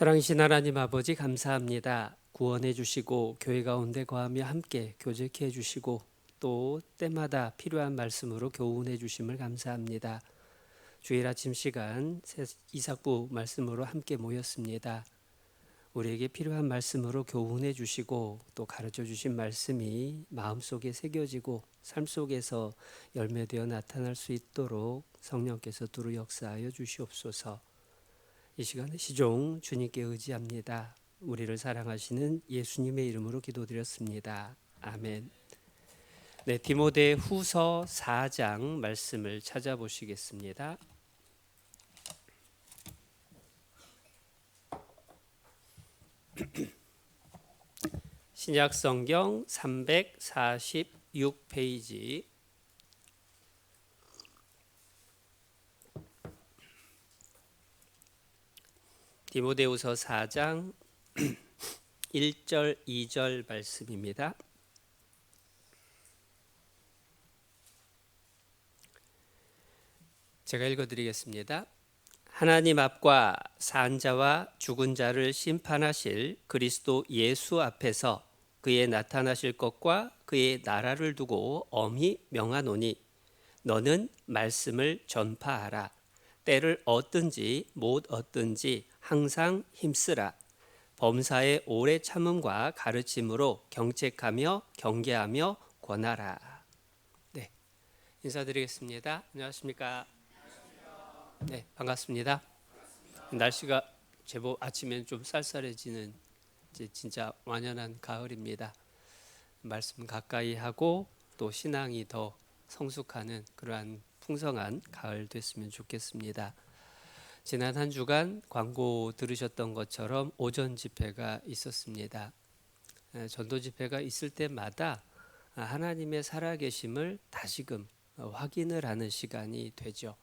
사랑이신 하나님 아버지 감사합니다. 구원해 주시고 교회 가운데 거하며 함께 교제케 해 주시고 또 때마다 필요한 말씀으로 교훈해 주심을 감사합니다. 주일 아침 시간 이삭부 말씀으로 함께 모였습니다. 우리에게 필요한 말씀으로 교훈해 주시고 또 가르쳐 주신 말씀이 마음속에 새겨지고 삶 속에서 열매되어 나타날 수 있도록 성령께서 두루 역사하여 주시옵소서. 이 시간에 시종 주님께 의지합니다. 우리를 사랑하시는 예수님의 이름으로 기도드렸습니다. 아멘. 네, 디모데 후서 4장 말씀을 찾아보시겠습니다. 신약성경 346페이지 디모데후서 4장 1절 2절 말씀입니다. 제가 읽어드리겠습니다. 하나님 앞과 산 자와 죽은 자를 심판하실 그리스도 예수 앞에서 그의 나타나실 것과 그의 나라를 두고 엄히 명하노니 너는 말씀을 전파하라. 때를 얻든지 못 얻든지 항상 힘쓰라. 범사의 오래 참음과 가르침으로 경책하며 경계하며 권하라. 네, 인사드리겠습니다. 안녕하십니까? 네, 반갑습니다. 날씨가 제법 아침엔 좀 쌀쌀해지는 이제 진짜 완연한 가을입니다. 말씀 가까이 하고 또 신앙이 더 성숙하는 그러한 풍성한 가을 됐으면 좋겠습니다. 지난 한 주간 광고 들으셨던 것처럼 오전 집회가 있었습니다. 전도 집회가 있을 때마다 하나님의 살아계심을 다시금 확인을 하는 시간이 되죠.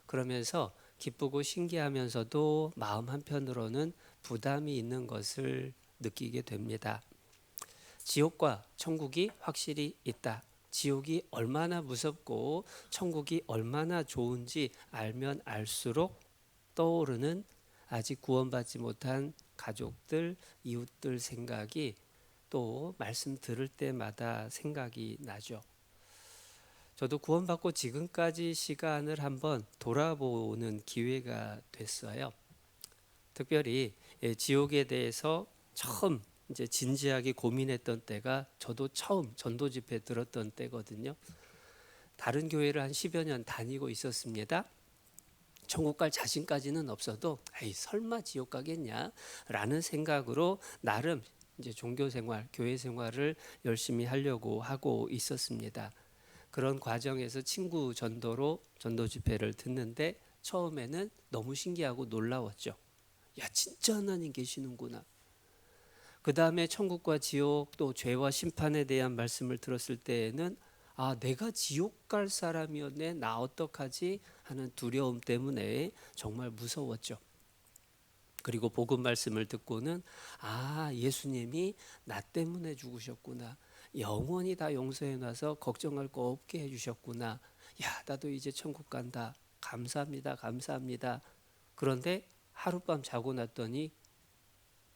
그러면서 기쁘고 신기하면서도 마음 한편으로는 부담이 있는 것을 느끼게 됩니다. 지옥과 천국이 확실히 있다. 지옥이 얼마나 무섭고 천국이 얼마나 좋은지 알면 알수록 떠오르는 아직 구원받지 못한 가족들, 이웃들 생각이 또 말씀 들을 때마다 생각이 나죠. 저도 구원받고 지금까지 시간을 한번 돌아보는 기회가 됐어요. 특별히 지옥에 대해서 처음 이제 진지하게 고민했던 때가 저도 처음 전도 집회 들었던 때거든요. 다른 교회를 한 10여 년 다니고 있었습니다. 천국 갈 자신까지는 없어도 에이 설마 지옥 가겠냐 라는 생각으로 나름 이제 종교 생활, 교회 생활을 열심히 하려고 하고 있었습니다. 그런 과정에서 친구 전도로 전도 집회를 듣는데 처음에는 너무 신기하고 놀라웠죠. 야, 진짜 하나님 계시는구나. 그 다음에 천국과 지옥 또 죄와 심판에 대한 말씀을 들었을 때에는 아, 내가 지옥 갈 사람이었네, 나 어떡하지 하는 두려움 때문에 정말 무서웠죠. 그리고 복음 말씀을 듣고는 아, 예수님이 나 때문에 죽으셨구나. 영원히 다 용서해 놔서 걱정할 거 없게 해주셨구나. 야, 나도 이제 천국 간다. 감사합니다. 감사합니다. 그런데 하룻밤 자고 났더니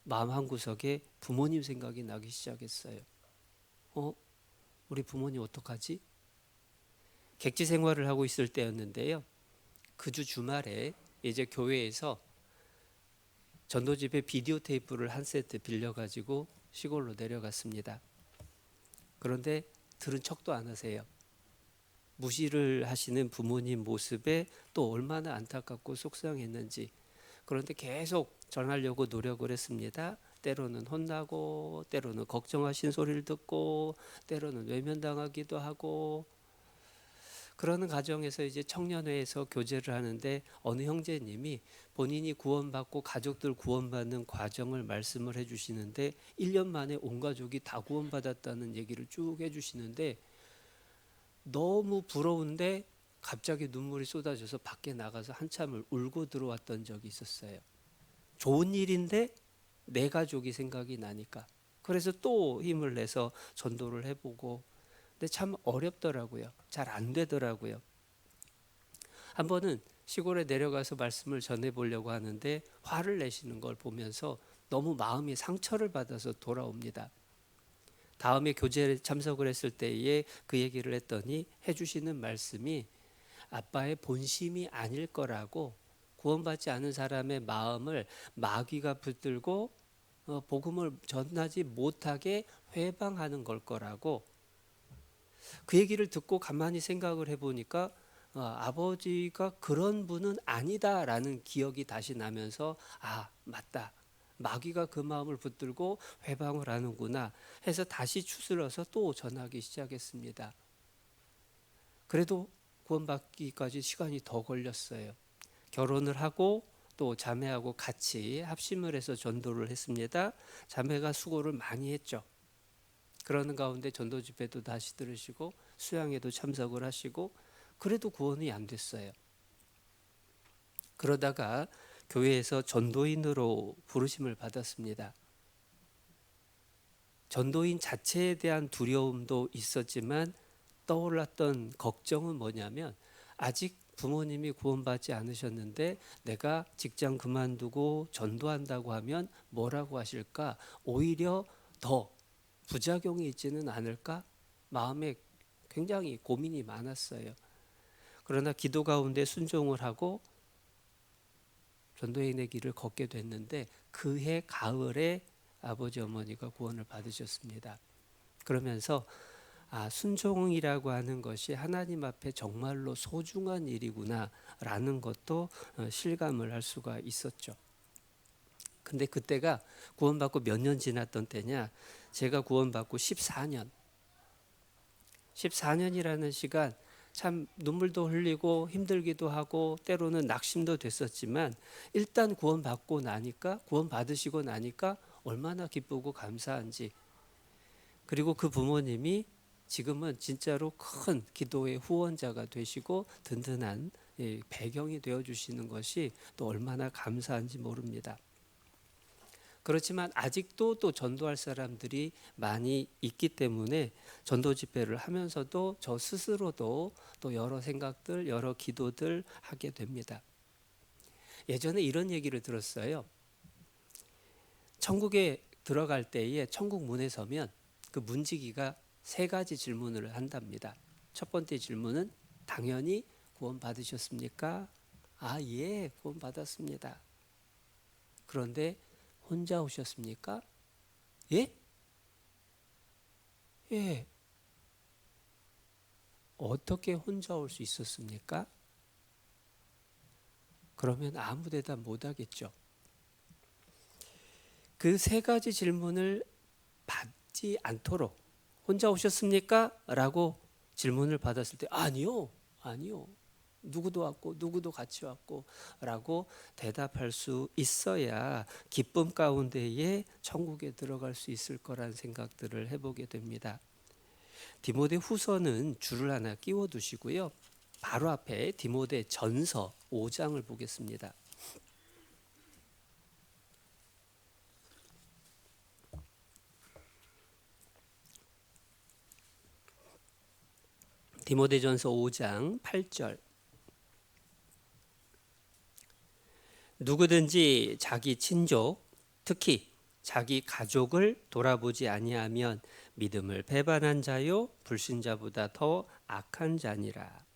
마음 한구석에 부모님 생각이 나기 시작했어요. 우리 부모님 어떡하지? 객지 생활을 하고 있을 때였는데요. 그 주 주말에 이제 교회에서 전도 집회 비디오 테이프를 한 세트 빌려가지고 시골로 내려갔습니다. 그런데 들은 척도 안 하세요. 무시를 하시는 부모님 모습에 또 얼마나 안타깝고 속상했는지. 그런데 계속 전하려고 노력을 했습니다. 때로는 혼나고 때로는 걱정하신 소리를 듣고 때로는 외면당하기도 하고 그러는 과정에서 이제 청년회에서 교제를 하는데 어느 형제님이 본인이 구원받고 가족들 구원받는 과정을 말씀을 해주시는데 1년 만에 온 가족이 다 구원받았다는 얘기를 쭉 해주시는데 너무 부러운데 갑자기 눈물이 쏟아져서 밖에 나가서 한참을 울고 들어왔던 적이 있었어요. 좋은 일인데 내 가족이 생각이 나니까. 그래서 또 힘을 내서 전도를 해보고 근데 참 어렵더라고요. 잘 안 되더라고요. 한 번은 시골에 내려가서 말씀을 전해보려고 하는데 화를 내시는 걸 보면서 너무 마음이 상처를 받아서 돌아옵니다. 다음에 교제에 참석을 했을 때에 그 얘기를 했더니 해주시는 말씀이 아빠의 본심이 아닐 거라고, 구원받지 않은 사람의 마음을 마귀가 붙들고 복음을 전하지 못하게 회방하는 걸 거라고. 그 얘기를 듣고 가만히 생각을 해보니까 아버지가 그런 분은 아니다라는 기억이 다시 나면서 맞다. 마귀가 그 마음을 붙들고 회방을 하는구나 해서 다시 추스러서 또 전하기 시작했습니다. 그래도 구원받기까지 시간이 더 걸렸어요. 결혼을 하고 또 자매하고 같이 합심을 해서 전도를 했습니다. 자매가 수고를 많이 했죠. 그러는 가운데 전도 집회도 다시 들으시고 수양에도 참석을 하시고 그래도 구원이 안 됐어요. 그러다가 교회에서 전도인으로 부르심을 받았습니다. 전도인 자체에 대한 두려움도 있었지만 떠올랐던 걱정은 뭐냐면 아직 부모님이 구원받지 않으셨는데 내가 직장 그만두고 전도한다고 하면 뭐라고 하실까? 오히려 더 부작용이 있지는 않을까? 마음에 굉장히 고민이 많았어요. 그러나 기도 가운데 순종을 하고 전도인의 길을 걷게 됐는데 그해 가을에 아버지 어머니가 구원을 받으셨습니다. 그러면서 순종이라고 하는 것이 하나님 앞에 정말로 소중한 일이구나라는 것도 실감을 할 수가 있었죠. 근데 그때가 구원받고 몇 년 지났던 때냐? 제가 구원받고 14년이라는 시간 참 눈물도 흘리고 힘들기도 하고 때로는 낙심도 됐었지만 일단 구원받고 나니까, 구원받으시고 나니까 얼마나 기쁘고 감사한지. 그리고 그 부모님이 지금은 진짜로 큰 기도의 후원자가 되시고 든든한 배경이 되어주시는 것이 또 얼마나 감사한지 모릅니다. 그렇지만 아직도 또 전도할 사람들이 많이 있기 때문에 전도 집회를 하면서도 저 스스로도 또 여러 생각들, 여러 기도들 하게 됩니다. 예전에 이런 얘기를 들었어요. 천국에 들어갈 때에 천국 문에 서면 그 문지기가 3가지 질문을 한답니다. 첫 번째 질문은 당연히 구원 받으셨습니까? 예, 구원 받았습니다. 그런데 혼자 오셨습니까? 예? 예. 어떻게 혼자 올 수 있었습니까? 그러면 아무 대답 못 하겠죠. 그 3가지 질문을 받지 않도록 혼자 오셨습니까? 라고 질문을 받았을 때 아니요. 누구도 왔고 누구도 같이 왔고 라고 대답할 수 있어야 기쁨 가운데에 천국에 들어갈 수 있을 거란 생각들을 해보게 됩니다. 디모데 후서는 줄을 하나 끼워 두시고요. 바로 앞에 디모데 전서 5장을 보겠습니다. 디모데전서 5장 8절. 누구든지 자기 친족, 특히 자기 가족을 돌아보지 아니하면 믿음을 배반한 자요 불신자보다 더 악한 자니라.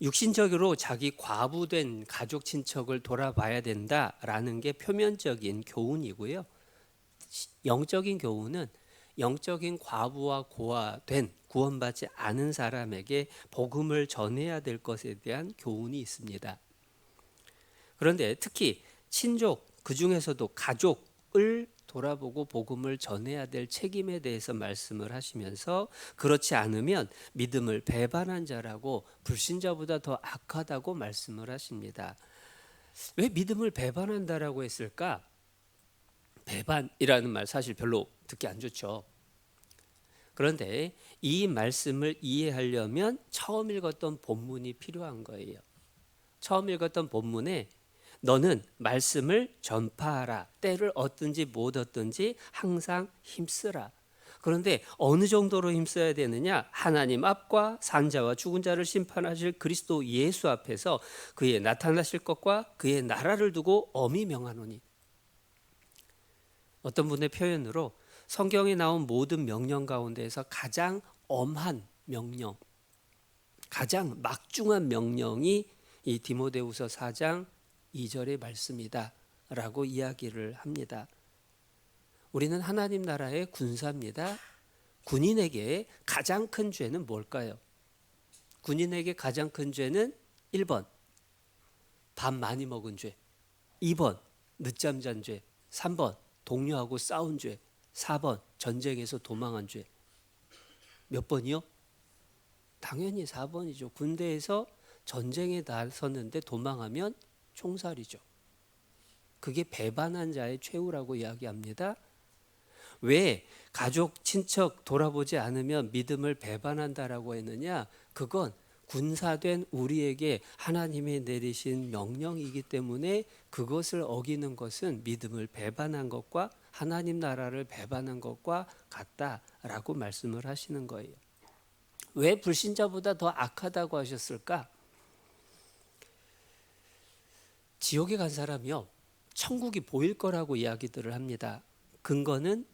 육신적으로 자기 과부된 가족 친척을 돌아봐야 된다라는 게 표면적인 교훈이고요. 영적인 교훈은 영적인 과부와 고아된 구원받지 않은 사람에게 복음을 전해야 될 것에 대한 교훈이 있습니다. 그런데 특히 친족, 그 중에서도 가족을 돌아보고 복음을 전해야 될 책임에 대해서 말씀을 하시면서 그렇지 않으면 믿음을 배반한 자라고 불신자보다 더 악하다고 말씀을 하십니다. 왜 믿음을 배반한다라고 했을까? 배반이라는 말 사실 별로 듣기 안 좋죠. 그런데 이 말씀을 이해하려면 처음 읽었던 본문이 필요한 거예요. 처음 읽었던 본문에 너는 말씀을 전파하라. 때를 얻든지 못 얻든지 항상 힘쓰라. 그런데 어느 정도로 힘써야 되느냐? 하나님 앞과 산자와 죽은 자를 심판하실 그리스도 예수 앞에서 그의 나타나실 것과 그의 나라를 두고 엄히 명하노니. 어떤 분의 표현으로 성경에 나온 모든 명령 가운데에서 가장 엄한 명령, 가장 막중한 명령이 이 디모데후서 4장 2절의 말씀이다 라고 이야기를 합니다. 우리는 하나님 나라의 군사입니다. 군인에게 가장 큰 죄는 뭘까요? 군인에게 가장 큰 죄는 1번 밥 많이 먹은 죄, 2번 늦잠 잔 죄, 3번 동료하고 싸운 죄, 4번 전쟁에서 도망한 죄. 몇 번이요? 당연히 4번이죠. 군대에서 전쟁에 나섰는데 도망하면 총살이죠. 그게 배반한 자의 최후라고 이야기합니다. 왜 가족, 친척 돌아보지 않으면 믿음을 배반한다라고 했느냐? 그건 군사된 우리에게 하나님이 내리신 명령이기 때문에 그것을 어기는 것은 믿음을 배반한 것과 하나님 나라를 배반한 것과 같다라고 말씀을 하시는 거예요. 왜 불신자보다 더 악하다고 하셨을까? 지옥에 간 사람이요, 천국이 보일 거라고 이야기들을 합니다. 근거는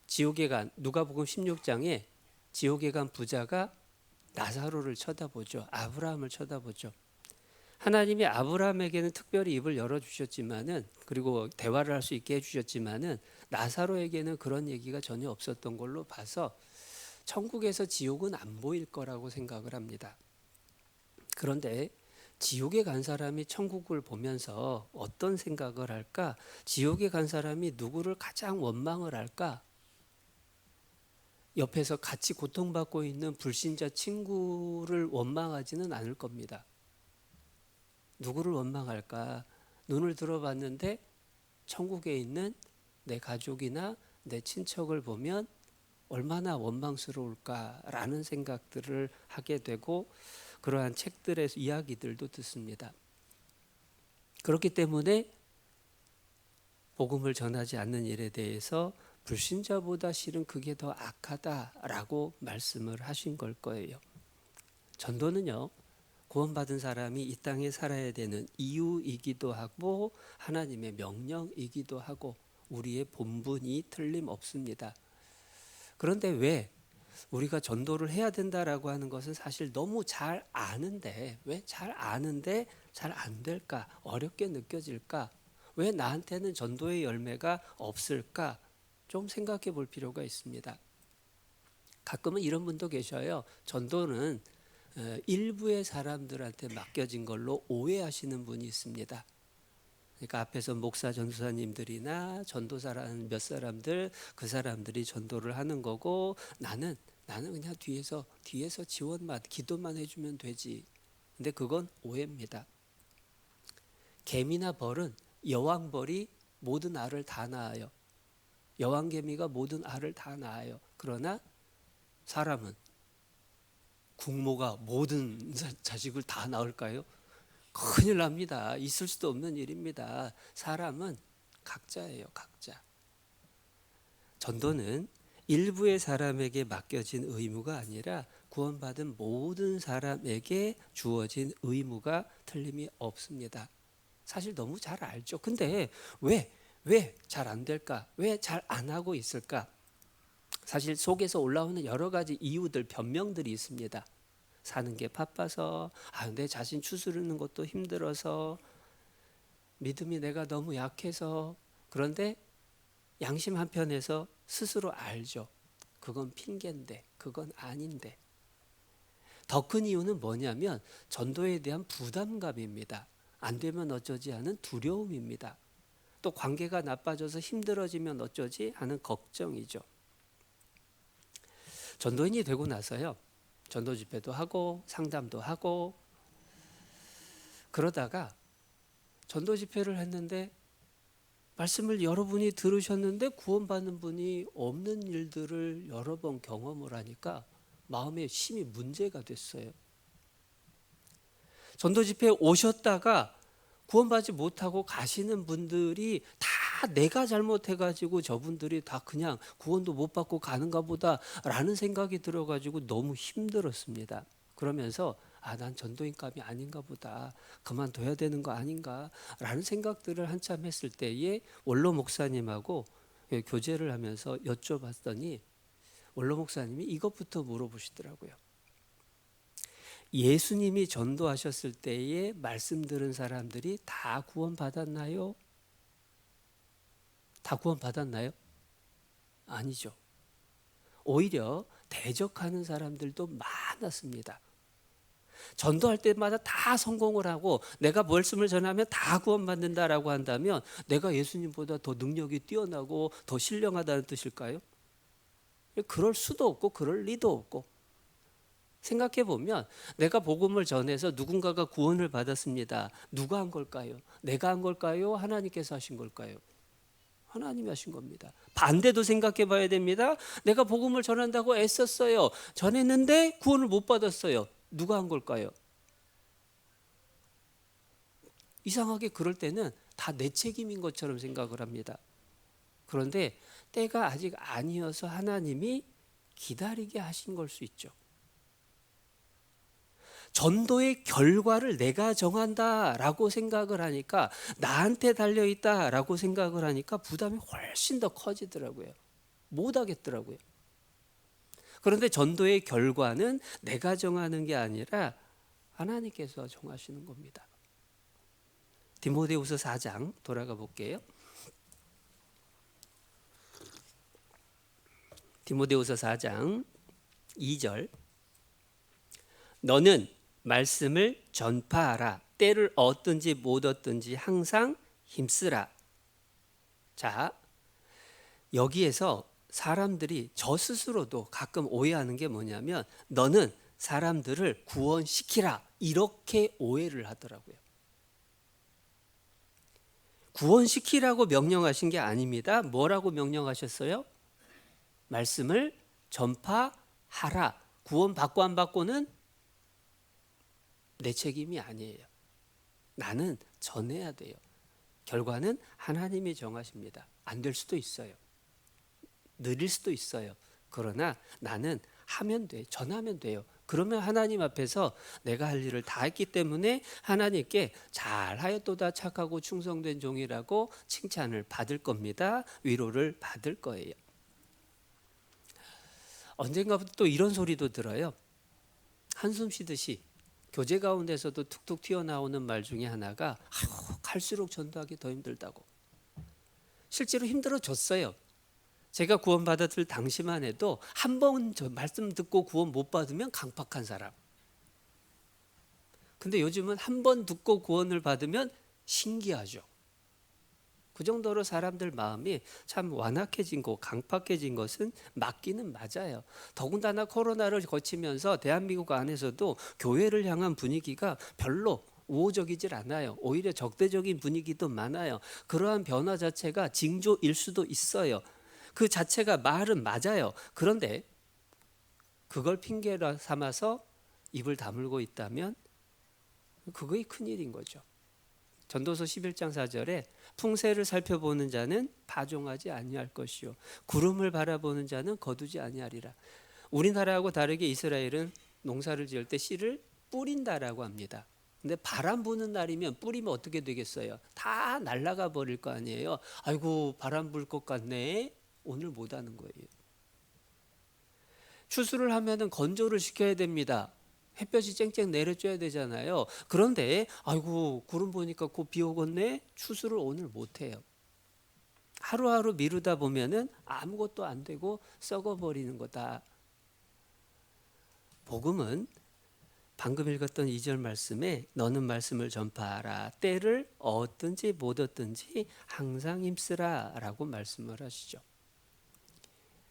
지옥에 간 누가복음 16장에 지옥에 간 부자가 나사로를 쳐다보죠. 아브라함을 쳐다보죠. 하나님이 아브라함에게는 특별히 입을 열어주셨지만은, 그리고 대화를 할 수 있게 해주셨지만은 나사로에게는 그런 얘기가 전혀 없었던 걸로 봐서 천국에서 지옥은 안 보일 거라고 생각을 합니다. 그런데 지옥에 간 사람이 천국을 보면서 어떤 생각을 할까? 지옥에 간 사람이 누구를 가장 원망을 할까? 옆에서 같이 고통받고 있는 불신자 친구를 원망하지는 않을 겁니다. 누구를 원망할까? 눈을 들어봤는데 천국에 있는 내 가족이나 내 친척을 보면 얼마나 원망스러울까라는 생각들을 하게 되고, 그러한 책들의 이야기들도 듣습니다. 그렇기 때문에 복음을 전하지 않는 일에 대해서 불신자보다 실은 그게 더 악하다라고 말씀을 하신 걸 거예요. 전도는요, 구원받은 사람이 이 땅에 살아야 되는 이유이기도 하고 하나님의 명령이기도 하고 우리의 본분이 틀림없습니다. 그런데 왜 우리가 전도를 해야 된다라고 하는 것은 사실 너무 잘 아는데, 왜 잘 아는데 잘 안 될까? 어렵게 느껴질까? 왜 나한테는 전도의 열매가 없을까? 좀 생각해 볼 필요가 있습니다. 가끔은 이런 분도 계셔요. 전도는 일부의 사람들한테 맡겨진 걸로 오해하시는 분이 있습니다. 그러니까 앞에서 목사 전도사님들이나 전도사라는 몇 사람들, 그 사람들이 전도를 하는 거고 나는 그냥 뒤에서 지원만, 기도만 해주면 되지. 근데 그건 오해입니다. 개미나 벌은, 여왕벌이 모든 알을 다 낳아요. 여왕개미가 모든 알을 다 낳아요. 그러나 사람은, 국모가 모든 자식을 다 낳을까요? 큰일 납니다. 있을 수도 없는 일입니다. 사람은 각자예요, 각자. 전도는 일부의 사람에게 맡겨진 의무가 아니라 구원받은 모든 사람에게 주어진 의무가 틀림이 없습니다. 사실 너무 잘 알죠. 근데 왜 잘 안 될까? 왜 잘 안 하고 있을까? 사실 속에서 올라오는 여러 가지 이유들, 변명들이 있습니다. 사는 게 바빠서, 내 자신 추스르는 것도 힘들어서, 믿음이 내가 너무 약해서. 그런데 양심 한편에서 스스로 알죠. 그건 핑계인데, 그건 아닌데. 더 큰 이유는 뭐냐면 전도에 대한 부담감입니다. 안 되면 어쩌지 하는 두려움입니다. 또 관계가 나빠져서 힘들어지면 어쩌지 하는 걱정이죠. 전도인이 되고 나서요, 전도 집회도 하고 상담도 하고 그러다가 전도 집회를 했는데 말씀을 여러분이 들으셨는데 구원받는 분이 없는 일들을 여러 번 경험을 하니까 마음에 심히 문제가 됐어요. 전도 집회에 오셨다가 구원받지 못하고 가시는 분들이 다 내가 잘못해가지고 저분들이 다 그냥 구원도 못 받고 가는가 보다라는 생각이 들어가지고 너무 힘들었습니다. 그러면서 난 전도인감이 아닌가 보다, 그만둬야 되는 거 아닌가라는 생각들을 한참 했을 때에 원로 목사님하고 교제를 하면서 여쭤봤더니 원로 목사님이 이것부터 물어보시더라고요. 예수님이 전도하셨을 때에 말씀 들은 사람들이 다 구원받았나요? 다 구원받았나요? 아니죠. 오히려 대적하는 사람들도 많았습니다. 전도할 때마다 다 성공을 하고 내가 말씀을 전하면 다 구원받는다라고 한다면 내가 예수님보다 더 능력이 뛰어나고 더 신령하다는 뜻일까요? 그럴 수도 없고 그럴 리도 없고, 생각해 보면 내가 복음을 전해서 누군가가 구원을 받았습니다. 누가 한 걸까요? 내가 한 걸까요? 하나님께서 하신 걸까요? 하나님이 하신 겁니다. 반대도 생각해 봐야 됩니다. 내가 복음을 전한다고 애썼어요. 전했는데 구원을 못 받았어요. 누가 한 걸까요? 이상하게 그럴 때는 다 내 책임인 것처럼 생각을 합니다. 그런데 때가 아직 아니어서 하나님이 기다리게 하신 걸 수 있죠. 전도의 결과를 내가 정한다라고 생각을 하니까, 나한테 달려있다라고 생각을 하니까 부담이 훨씬 더 커지더라고요. 못 하겠더라고요. 그런데 전도의 결과는 내가 정하는 게 아니라 하나님께서 정하시는 겁니다. 디모데후서 4장 돌아가 볼게요. 디모데후서 4장 2절. 너는 말씀을 전파하라. 때를 얻든지 못 얻든지 항상 힘쓰라. 자, 여기에서 사람들이, 저 스스로도 가끔 오해하는 게 뭐냐면 너는 사람들을 구원시키라, 이렇게 오해를 하더라고요. 구원시키라고 명령하신 게 아닙니다. 뭐라고 명령하셨어요? 말씀을 전파하라. 구원 받고 안 받고는 내 책임이 아니에요. 나는 전해야 돼요. 결과는 하나님이 정하십니다. 안 될 수도 있어요. 느릴 수도 있어요. 그러나 나는 하면 돼. 전하면 돼요. 그러면 하나님 앞에서 내가 할 일을 다 했기 때문에 하나님께 잘하였도다 착하고 충성된 종이라고 칭찬을 받을 겁니다. 위로를 받을 거예요. 언젠가부터 또 이런 소리도 들어요. 한숨 쉬듯이 교제 가운데서도 툭툭 튀어나오는 말 중에 하나가 갈수록 전도하기 더 힘들다고. 실제로 힘들어졌어요. 제가 구원받았을 당시만 해도 한 번 말씀 듣고 구원 못 받으면 강팍한 사람. 근데 요즘은 한 번 듣고 구원을 받으면 신기하죠. 그 정도로 사람들 마음이 참 완악해진 거, 강팍해진 것은 맞기는 맞아요. 더군다나 코로나를 거치면서 대한민국 안에서도 교회를 향한 분위기가 별로 우호적이질 않아요. 오히려 적대적인 분위기도 많아요. 그러한 변화 자체가 징조일 수도 있어요. 그 자체가 말은 맞아요. 그런데 그걸 핑계로 삼아서 입을 다물고 있다면 그거이 큰일인 거죠. 전도서 11장 4절에 풍세를 살펴보는 자는 파종하지 아니할 것이요 구름을 바라보는 자는 거두지 아니하리라. 우리나라하고 다르게 이스라엘은 농사를 지을 때 씨를 뿌린다라고 합니다. 근데 바람 부는 날이면 뿌리면 어떻게 되겠어요? 다 날아가 버릴 거 아니에요. 아이고 바람 불 것 같네. 오늘 못 하는 거예요. 추수를 하면은 건조를 시켜야 됩니다. 햇볕이 쨍쨍 내려줘야 되잖아요. 그런데 아이고 구름 보니까 곧 비 오겠네. 추수를 오늘 못 해요. 하루하루 미루다 보면은 아무것도 안 되고 썩어버리는 거다. 복음은 방금 읽었던 2절 말씀에 너는 말씀을 전파하라. 때를 얻든지 못 얻든지 항상 힘쓰라 라고 말씀을 하시죠.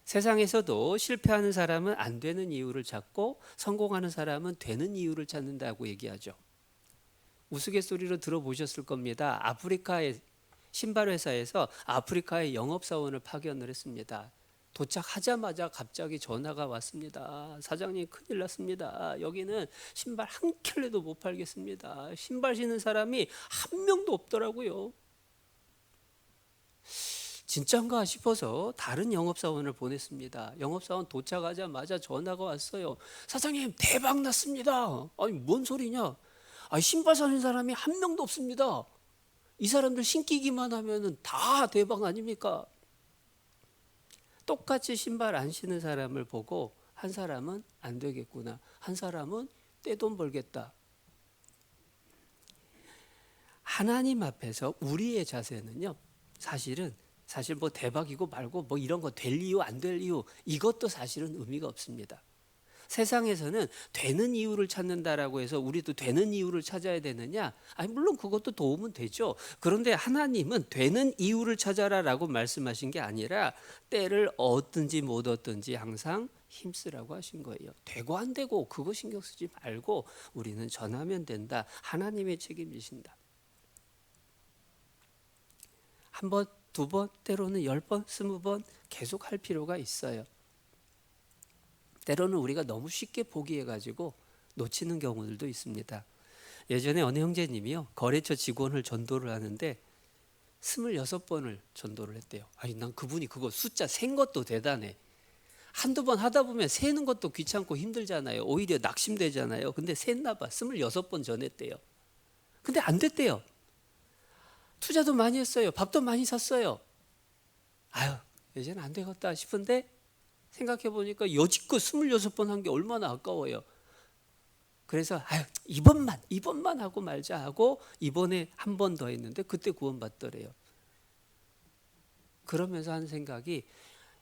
세상에서도 실패하는 사람은 안 되는 이유를 찾고 성공하는 사람은 되는 이유를 찾는다고 얘기하죠. 우스갯소리로 들어보셨을 겁니다. 아프리카의 신발 회사에서 아프리카의 영업사원을 파견을 했습니다. 도착하자마자 갑자기 전화가 왔습니다. 사장님 큰일 났습니다. 여기는 신발 한 켤레도 못 팔겠습니다. 신발 신는 사람이 한 명도 없더라고요. 진짠가 싶어서 다른 영업사원을 보냈습니다. 영업사원 도착하자마자 전화가 왔어요. 사장님, 대박 났습니다. 아니, 뭔 소리냐? 아니, 신발 사는 사람이 한 명도 없습니다. 이 사람들 신기기만 하면은 다 대박 아닙니까? 똑같이 신발 안 신는 사람을 보고 한 사람은 안 되겠구나, 한 사람은 떼돈 벌겠다. 하나님 앞에서 우리의 자세는요, 사실 뭐 대박이고 말고 뭐 이런 거 될 이유 안 될 이유, 이것도 사실은 의미가 없습니다. 세상에서는 되는 이유를 찾는다라고 해서 우리도 되는 이유를 찾아야 되느냐? 아니, 물론 그것도 도움은 되죠. 그런데 하나님은 되는 이유를 찾아라라고 말씀하신 게 아니라 때를 얻든지 못 얻든지 항상 힘쓰라고 하신 거예요. 되고 안 되고 그거 신경 쓰지 말고 우리는 전하면 된다. 하나님의 책임지신다. 한 번, 두 번, 때로는 10번, 20번 계속 할 필요가 있어요. 때로는 우리가 너무 쉽게 포기해가지고 놓치는 경우들도 있습니다. 예전에 어느 형제님이요, 거래처 직원을 전도를 하는데 26번을 전도를 했대요. 아니, 난 그분이 그거 숫자 센 것도 대단해. 한두 번 하다 보면 세는 것도 귀찮고 힘들잖아요. 오히려 낙심되잖아요. 근데 셌나 봐. 26번 전했대요. 근데 안 됐대요. 투자도 많이 했어요. 밥도 많이 샀어요. 아유, 이제는 안 되겠다 싶은데 생각해 보니까 여지껏 26번 한 게 얼마나 아까워요. 그래서 아유, 이번만 하고 말자 하고 이번에 한 번 더 했는데 그때 구원받더래요. 그러면서 한 생각이,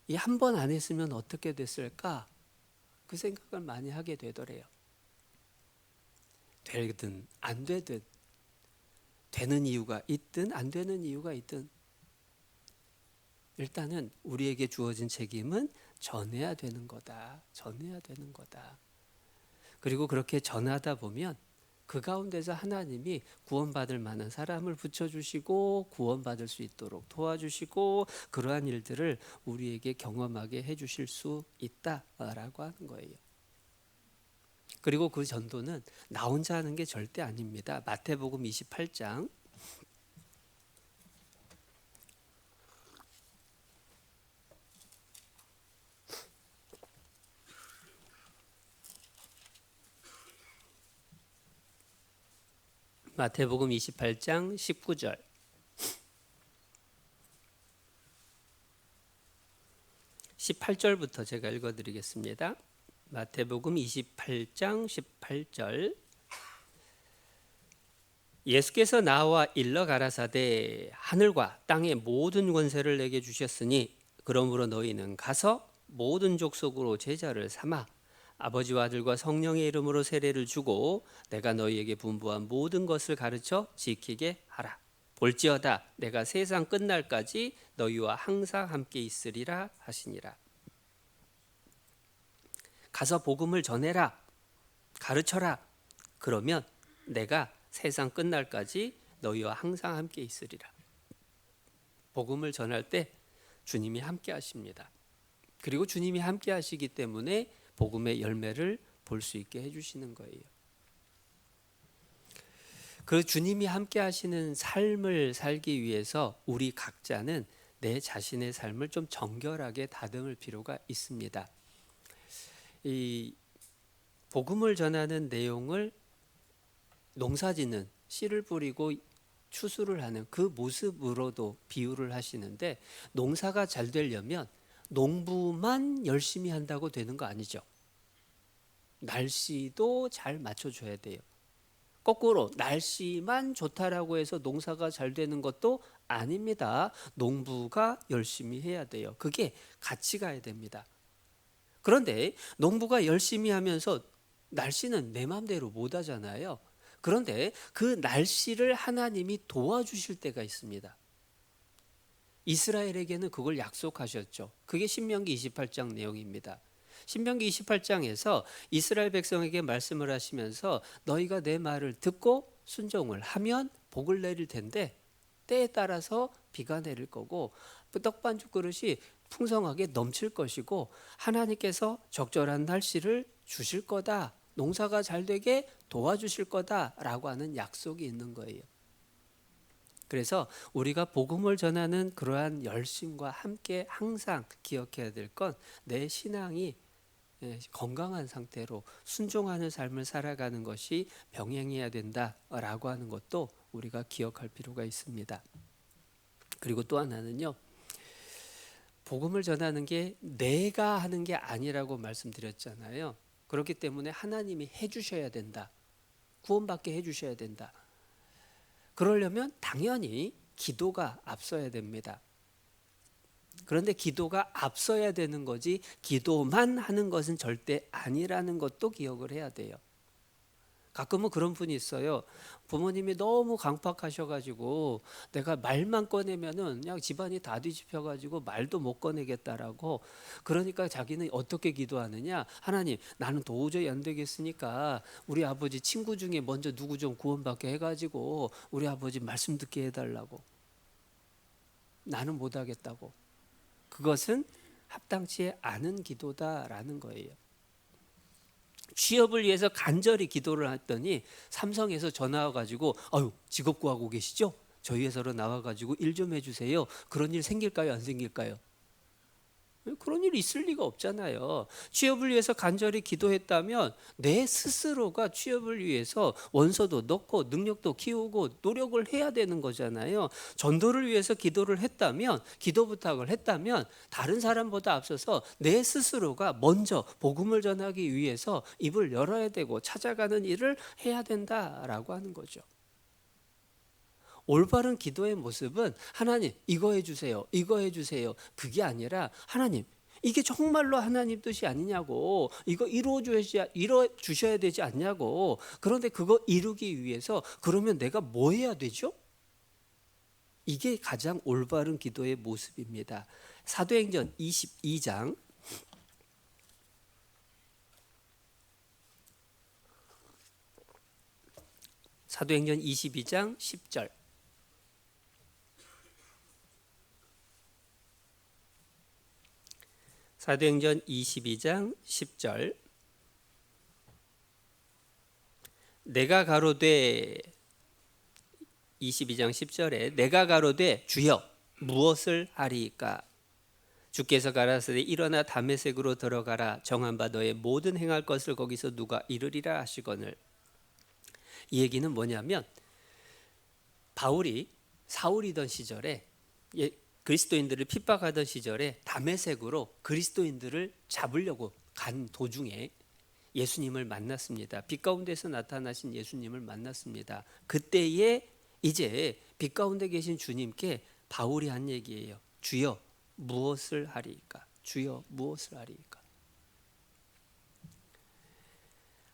이 한 번 안 했으면 어떻게 됐을까? 그 생각을 많이 하게 되더래요. 되든 안 되든, 되는 이유가 있든 안 되는 이유가 있든, 일단은 우리에게 주어진 책임은 전해야 되는 거다. 전해야 되는 거다. 그리고 그렇게 전하다 보면 그 가운데서 하나님이 구원받을 만한 사람을 붙여주시고 구원받을 수 있도록 도와주시고 그러한 일들을 우리에게 경험하게 해주실 수 있다라고 하는 거예요. 그리고 그 전도는 나 혼자 하는 게 절대 아닙니다. 마태복음 28장 마태복음 28장 19절, 18절부터 제가 읽어드리겠습니다. 마태복음 28장 18절. 예수께서 나와 일러 가라사대 하늘과 땅의 모든 권세를 내게 주셨으니 그러므로 너희는 가서 모든 족속으로 제자를 삼아 아버지와 아들과 성령의 이름으로 세례를 주고 내가 너희에게 분부한 모든 것을 가르쳐 지키게 하라. 볼지어다 내가 세상 끝날까지 너희와 항상 함께 있으리라 하시니라. 가서 복음을 전해라, 가르쳐라. 그러면 내가 세상 끝날까지 너희와 항상 함께 있으리라. 복음을 전할 때 주님이 함께 하십니다. 그리고 주님이 함께 하시기 때문에 복음의 열매를 볼 수 있게 해주시는 거예요. 그 주님이 함께 하시는 삶을 살기 위해서 우리 각자는 내 자신의 삶을 좀 정결하게 다듬을 필요가 있습니다. 이 복음을 전하는 내용을 농사짓는, 씨를 뿌리고 추수를 하는 그 모습으로도 비유를 하시는데, 농사가 잘 되려면 농부만 열심히 한다고 되는 거 아니죠. 날씨도 잘 맞춰줘야 돼요. 거꾸로 날씨만 좋다라고 해서 농사가 잘 되는 것도 아닙니다. 농부가 열심히 해야 돼요. 그게 같이 가야 됩니다. 그런데 농부가 열심히 하면서 날씨는 내 마음대로 못 하잖아요. 그런데 그 날씨를 하나님이 도와주실 때가 있습니다. 이스라엘에게는 그걸 약속하셨죠. 그게 신명기 28장 내용입니다. 신명기 28장에서 이스라엘 백성에게 말씀을 하시면서 너희가 내 말을 듣고 순종을 하면 복을 내릴 텐데 때에 따라서 비가 내릴 거고 떡반죽 그릇이 풍성하게 넘칠 것이고 하나님께서 적절한 날씨를 주실 거다. 농사가 잘 되게 도와주실 거다라고 하는 약속이 있는 거예요. 그래서 우리가 복음을 전하는 그러한 열심과 함께 항상 기억해야 될 건 내 신앙이 건강한 상태로 순종하는 삶을 살아가는 것이 병행해야 된다라고 하는 것도 우리가 기억할 필요가 있습니다. 그리고 또 하나는요. 복음을 전하는 게 내가 하는 게 아니라고 말씀드렸잖아요. 그렇기 때문에 하나님이 해주셔야 된다. 구원받게 해주셔야 된다. 그러려면 당연히 기도가 앞서야 됩니다. 그런데 기도가 앞서야 되는 거지 기도만 하는 것은 절대 아니라는 것도 기억을 해야 돼요. 가끔은 그런 분이 있어요. 부모님이 너무 강팍하셔가지고 내가 말만 꺼내면은 그냥 집안이 다 뒤집혀가지고 말도 못 꺼내겠다라고. 그러니까 자기는 어떻게 기도하느냐? 하나님, 나는 도저히 안 되겠으니까 우리 아버지 친구 중에 먼저 누구 좀 구원받게 해가지고 우리 아버지 말씀 듣게 해달라고. 나는 못하겠다고. 그것은 합당치 않은 기도다라는 거예요. 취업을 위해서 간절히 기도를 했더니 삼성에서 전화 와가지고 아유 직업 구하고 계시죠? 저희 회사로 나와가지고 일 좀 해주세요. 그런 일 생길까요? 안 생길까요? 그런 일이 있을 리가 없잖아요. 취업을 위해서 간절히 기도했다면 내 스스로가 취업을 위해서 원서도 넣고 능력도 키우고 노력을 해야 되는 거잖아요. 전도를 위해서 기도를 했다면, 기도 부탁을 했다면 다른 사람보다 앞서서 내 스스로가 먼저 복음을 전하기 위해서 입을 열어야 되고 찾아가는 일을 해야 된다라고 하는 거죠. 올바른 기도의 모습은 하나님 이거 해주세요, 이거 해주세요. 그게 아니라 하나님 이게 정말로 하나님 뜻이 아니냐고, 이거 이루어주셔야 되지 않냐고. 그런데 그거 이루기 위해서 그러면 내가 뭐 해야 되죠? 이게 가장 올바른 기도의 모습입니다. 사도행전 22장 사도행전 22장 10절 사도행전 22장 10절 내가 가로되 22장 10절에 내가 가로되 주여 무엇을 하리이까 주께서 가라사대 일어나 다메섹으로 들어가라 정한 바 너의 모든 행할 것을 거기서 누가 이르리라 하시거늘. 이 얘기는 뭐냐면 바울이 사울이던 시절에 그리스도인들을 핍박하던 시절에 다메섹으로 그리스도인들을 잡으려고 간 도중에 예수님을 만났습니다. 빛 가운데서 나타나신 예수님을 만났습니다. 그때에 이제 빛 가운데 계신 주님께 바울이 한 얘기예요. 주여 무엇을 하리이까? 주여 무엇을 하리이까?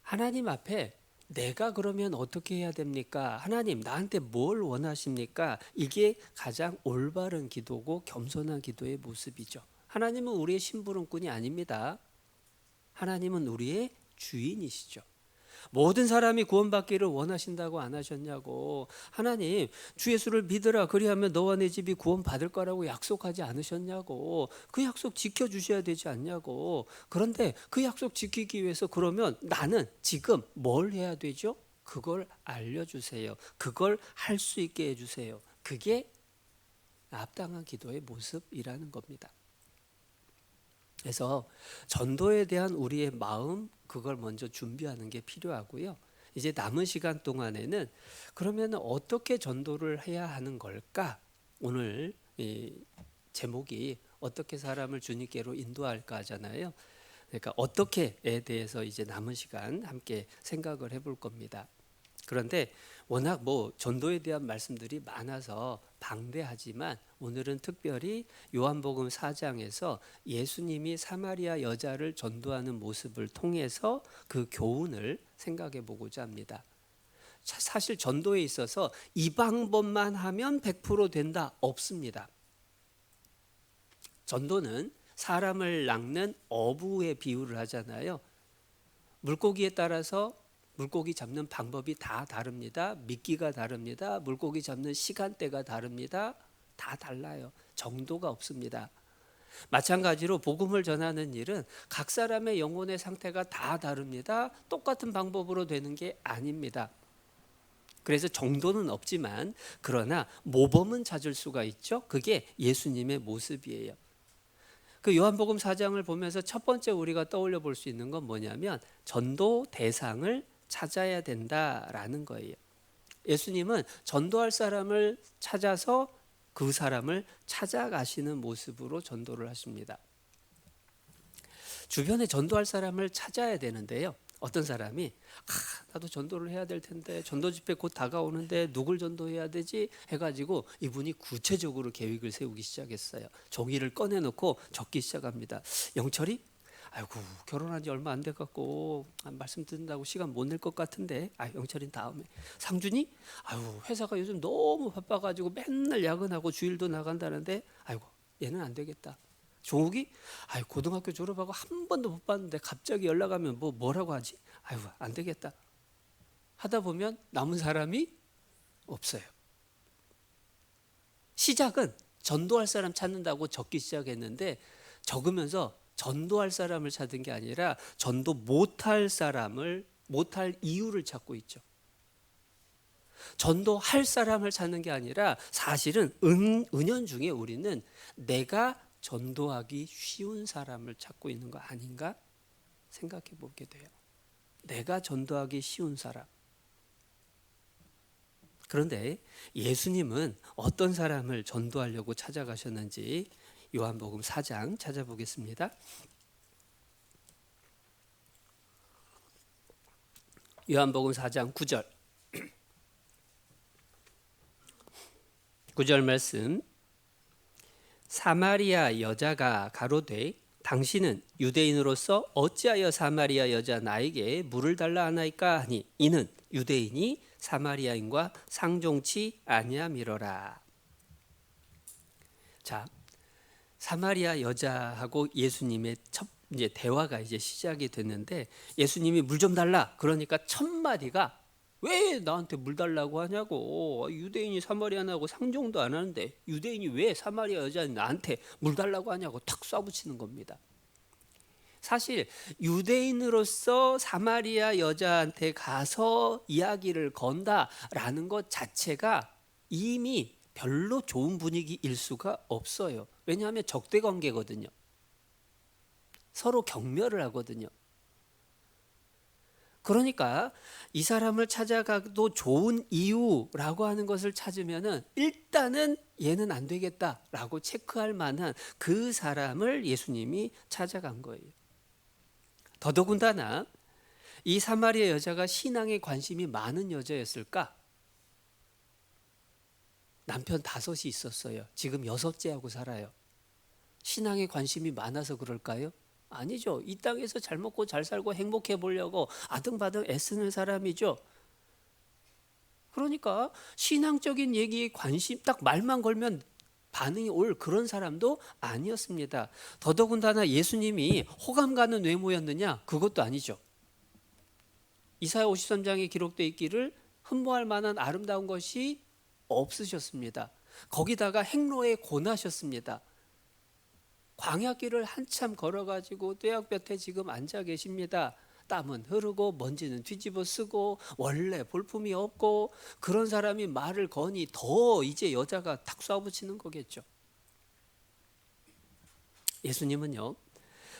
하나님 앞에 내가 그러면 어떻게 해야 됩니까? 하나님 나한테 뭘 원하십니까? 이게 가장 올바른 기도고 겸손한 기도의 모습이죠. 하나님은 우리의 심부름꾼이 아닙니다. 하나님은 우리의 주인이시죠. 모든 사람이 구원받기를 원하신다고 안 하셨냐고. 하나님 주 예수를 믿으라 그리하면 너와 내 집이 구원받을 거라고 약속하지 않으셨냐고. 그 약속 지켜주셔야 되지 않냐고. 그런데 그 약속 지키기 위해서 그러면 나는 지금 뭘 해야 되죠? 그걸 알려주세요. 그걸 할 수 있게 해주세요. 그게 합당한 기도의 모습이라는 겁니다. 그래서 전도에 대한 우리의 마음 그걸 먼저 준비하는 게 필요하고요. 이제 남은 시간 동안에는 그러면 어떻게 전도를 해야 하는 걸까? 오늘 이 제목이 어떻게 사람을 주님께로 인도할까 하잖아요. 그러니까 어떻게에 대해서 이제 남은 시간 함께 생각을 해볼 겁니다. 그런데 워낙 전도에 대한 말씀들이 많아서 방대하지만 오늘은 특별히 요한복음 4장에서 예수님이 사마리아 여자를 전도하는 모습을 통해서 그 교훈을 생각해 보고자 합니다. 사실 전도에 있어서 이 방법만 하면 100% 된다 없습니다. 전도는 사람을 낚는 어부의 비유를 하잖아요. 물고기에 따라서 물고기 잡는 방법이 다 다릅니다. 미끼가 다릅니다. 물고기 잡는 시간대가 다릅니다. 다 달라요. 정도가 없습니다. 마찬가지로 복음을 전하는 일은 각 사람의 영혼의 상태가 다 다릅니다. 똑같은 방법으로 되는 게 아닙니다. 그래서 정도는 없지만 그러나 모범은 찾을 수가 있죠. 그게 예수님의 모습이에요. 그 요한복음 4장을 보면서 첫 번째 우리가 떠올려 볼 수 있는 건 뭐냐면 전도 대상을 찾아야 된다라는 거예요. 예수님은 전도할 사람을 찾아서 그 사람을 찾아가시는 모습으로 전도를 하십니다. 주변에 전도할 사람을 찾아야 되는데요. 어떤 사람이 나도 전도를 해야 될 텐데 전도 집회 곧 다가오는데 누굴 전도해야 되지 해가지고 이분이 구체적으로 계획을 세우기 시작했어요. 종이를 꺼내놓고 적기 시작합니다. 영철이 아이고 결혼한 지 얼마 안 돼갖고 말씀 듣는다고 시간 못 낼 것 같은데 영철이는 다음에. 상준이 아유 회사가 요즘 너무 바빠가지고 맨날 야근하고 주일도 나간다는데 아이고 얘는 안 되겠다. 종욱이 고등학교 졸업하고 한 번도 못 봤는데 갑자기 연락하면 뭐라고 하지? 아이고 안 되겠다. 하다 보면 남은 사람이 없어요. 시작은 전도할 사람 찾는다고 적기 시작했는데 적으면서 전도할 사람을 찾은 게 아니라 전도 못할 이유를 찾고 있죠. 전도할 사람을 찾는 게 아니라 사실은 은연중에 우리는 내가 전도하기 쉬운 사람을 찾고 있는 거 아닌가 생각해 보게 돼요. 내가 전도하기 쉬운 사람. 그런데 예수님은 어떤 사람을 전도하려고 찾아가셨는지 요한복음 4장 찾아보겠습니다. 요한복음 4장 9절 9절 말씀. 사마리아 여자가 가로되 당신은 유대인으로서 어찌하여 사마리아 여자 나에게 물을 달라 하나이까 하니 이는 유대인이 사마리아인과 상종치 아니함이로라. 자, 사마리아 여자하고 예수님의 첫 대화가 이제 시작이 됐는데 예수님이 물 좀 달라 그러니까 첫 마디가 왜 나한테 물 달라고 하냐고. 유대인이 사마리아인하고 상종도 안 하는데 유대인이 왜 사마리아 여자인 나한테 물 달라고 하냐고 탁 쏴붙이는 겁니다. 사실 유대인으로서 사마리아 여자한테 가서 이야기를 건다라는 것 자체가 이미 별로 좋은 분위기일 수가 없어요. 왜냐하면 적대 관계거든요. 서로 경멸을 하거든요. 그러니까 이 사람을 찾아가도 좋은 이유라고 하는 것을 찾으면은 일단은 얘는 안 되겠다라고 체크할 만한 그 사람을 예수님이 찾아간 거예요. 더더군다나 이 사마리아 여자가 신앙에 관심이 많은 여자였을까? 남편 5이 있었어요. 지금 6째하고 살아요. 신앙에 관심이 많아서 그럴까요? 아니죠. 이 땅에서 잘 먹고 잘 살고 행복해 보려고 아등바등 애쓰는 사람이죠. 그러니까 신앙적인 얘기에 관심 딱 말만 걸면 반응이 올 그런 사람도 아니었습니다. 더더군다나 예수님이 호감 가는 외모였느냐? 그것도 아니죠. 이사야 53장에 기록되어 있기를 흠모할 만한 아름다운 것이 없으셨습니다. 거기다가 행로에 고나셨습니다. 광야길을 한참 걸어가지고 뙤약볕에 지금 앉아 계십니다. 땀은 흐르고 먼지는 뒤집어 쓰고 원래 볼품이 없고 그런 사람이 말을 거니 더 이제 여자가 탁 쏴붙이는 거겠죠. 예수님은요,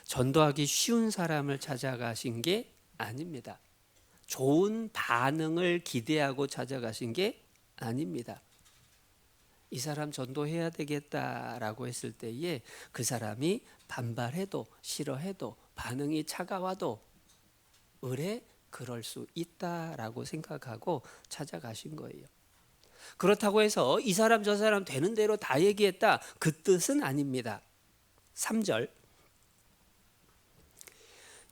전도하기 쉬운 사람을 찾아가신 게 아닙니다. 좋은 반응을 기대하고 찾아가신 게 아닙니다. 이 사람 전도해야 되겠다라고 했을 때에 그 사람이 반발해도 싫어해도 반응이 차가워도 의뢰 그럴 수 있다라고 생각하고 찾아가신 거예요. 그렇다고 해서 이 사람 저 사람 되는 대로 다 얘기했다 그 뜻은 아닙니다. 3절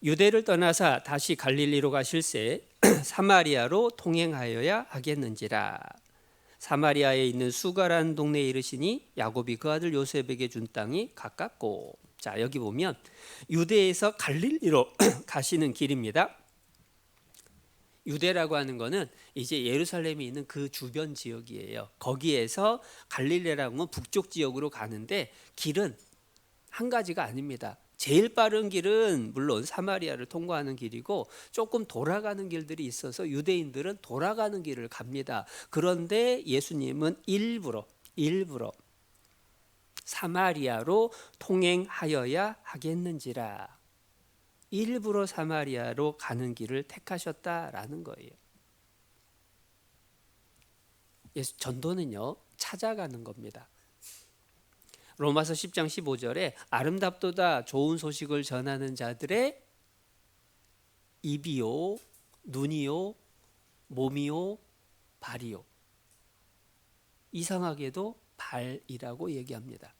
유대를 떠나사 다시 갈릴리로 가실새 사마리아로 통행하여야 하겠는지라. 사마리아에 있는 수가라는 동네에 이르시니 야곱이 그 아들 요셉에게 준 땅이 가깝고. 자, 여기 보면 유대에서 갈릴리로 가시는 길입니다. 유대라고 하는 거는 이제 예루살렘이 있는 그 주변 지역이에요. 거기에서 갈릴리라는 건 북쪽 지역으로 가는데 길은 한 가지가 아닙니다. 제일 빠른 길은 물론 사마리아를 통과하는 길이고 조금 돌아가는 길들이 있어서 유대인들은 돌아가는 길을 갑니다. 그런데 예수님은 일부러 사마리아로 통행하여야 하겠는지라 일부러 사마리아로 가는 길을 택하셨다라는 거예요. 전도는요, 찾아가는 겁니다. 로마서 10장 15절에 아름답도다 좋은 소식을 전하는 자들의 입이요, 눈이요, 몸이요, 발이요. 이상하게도 발이라고 얘기합니다.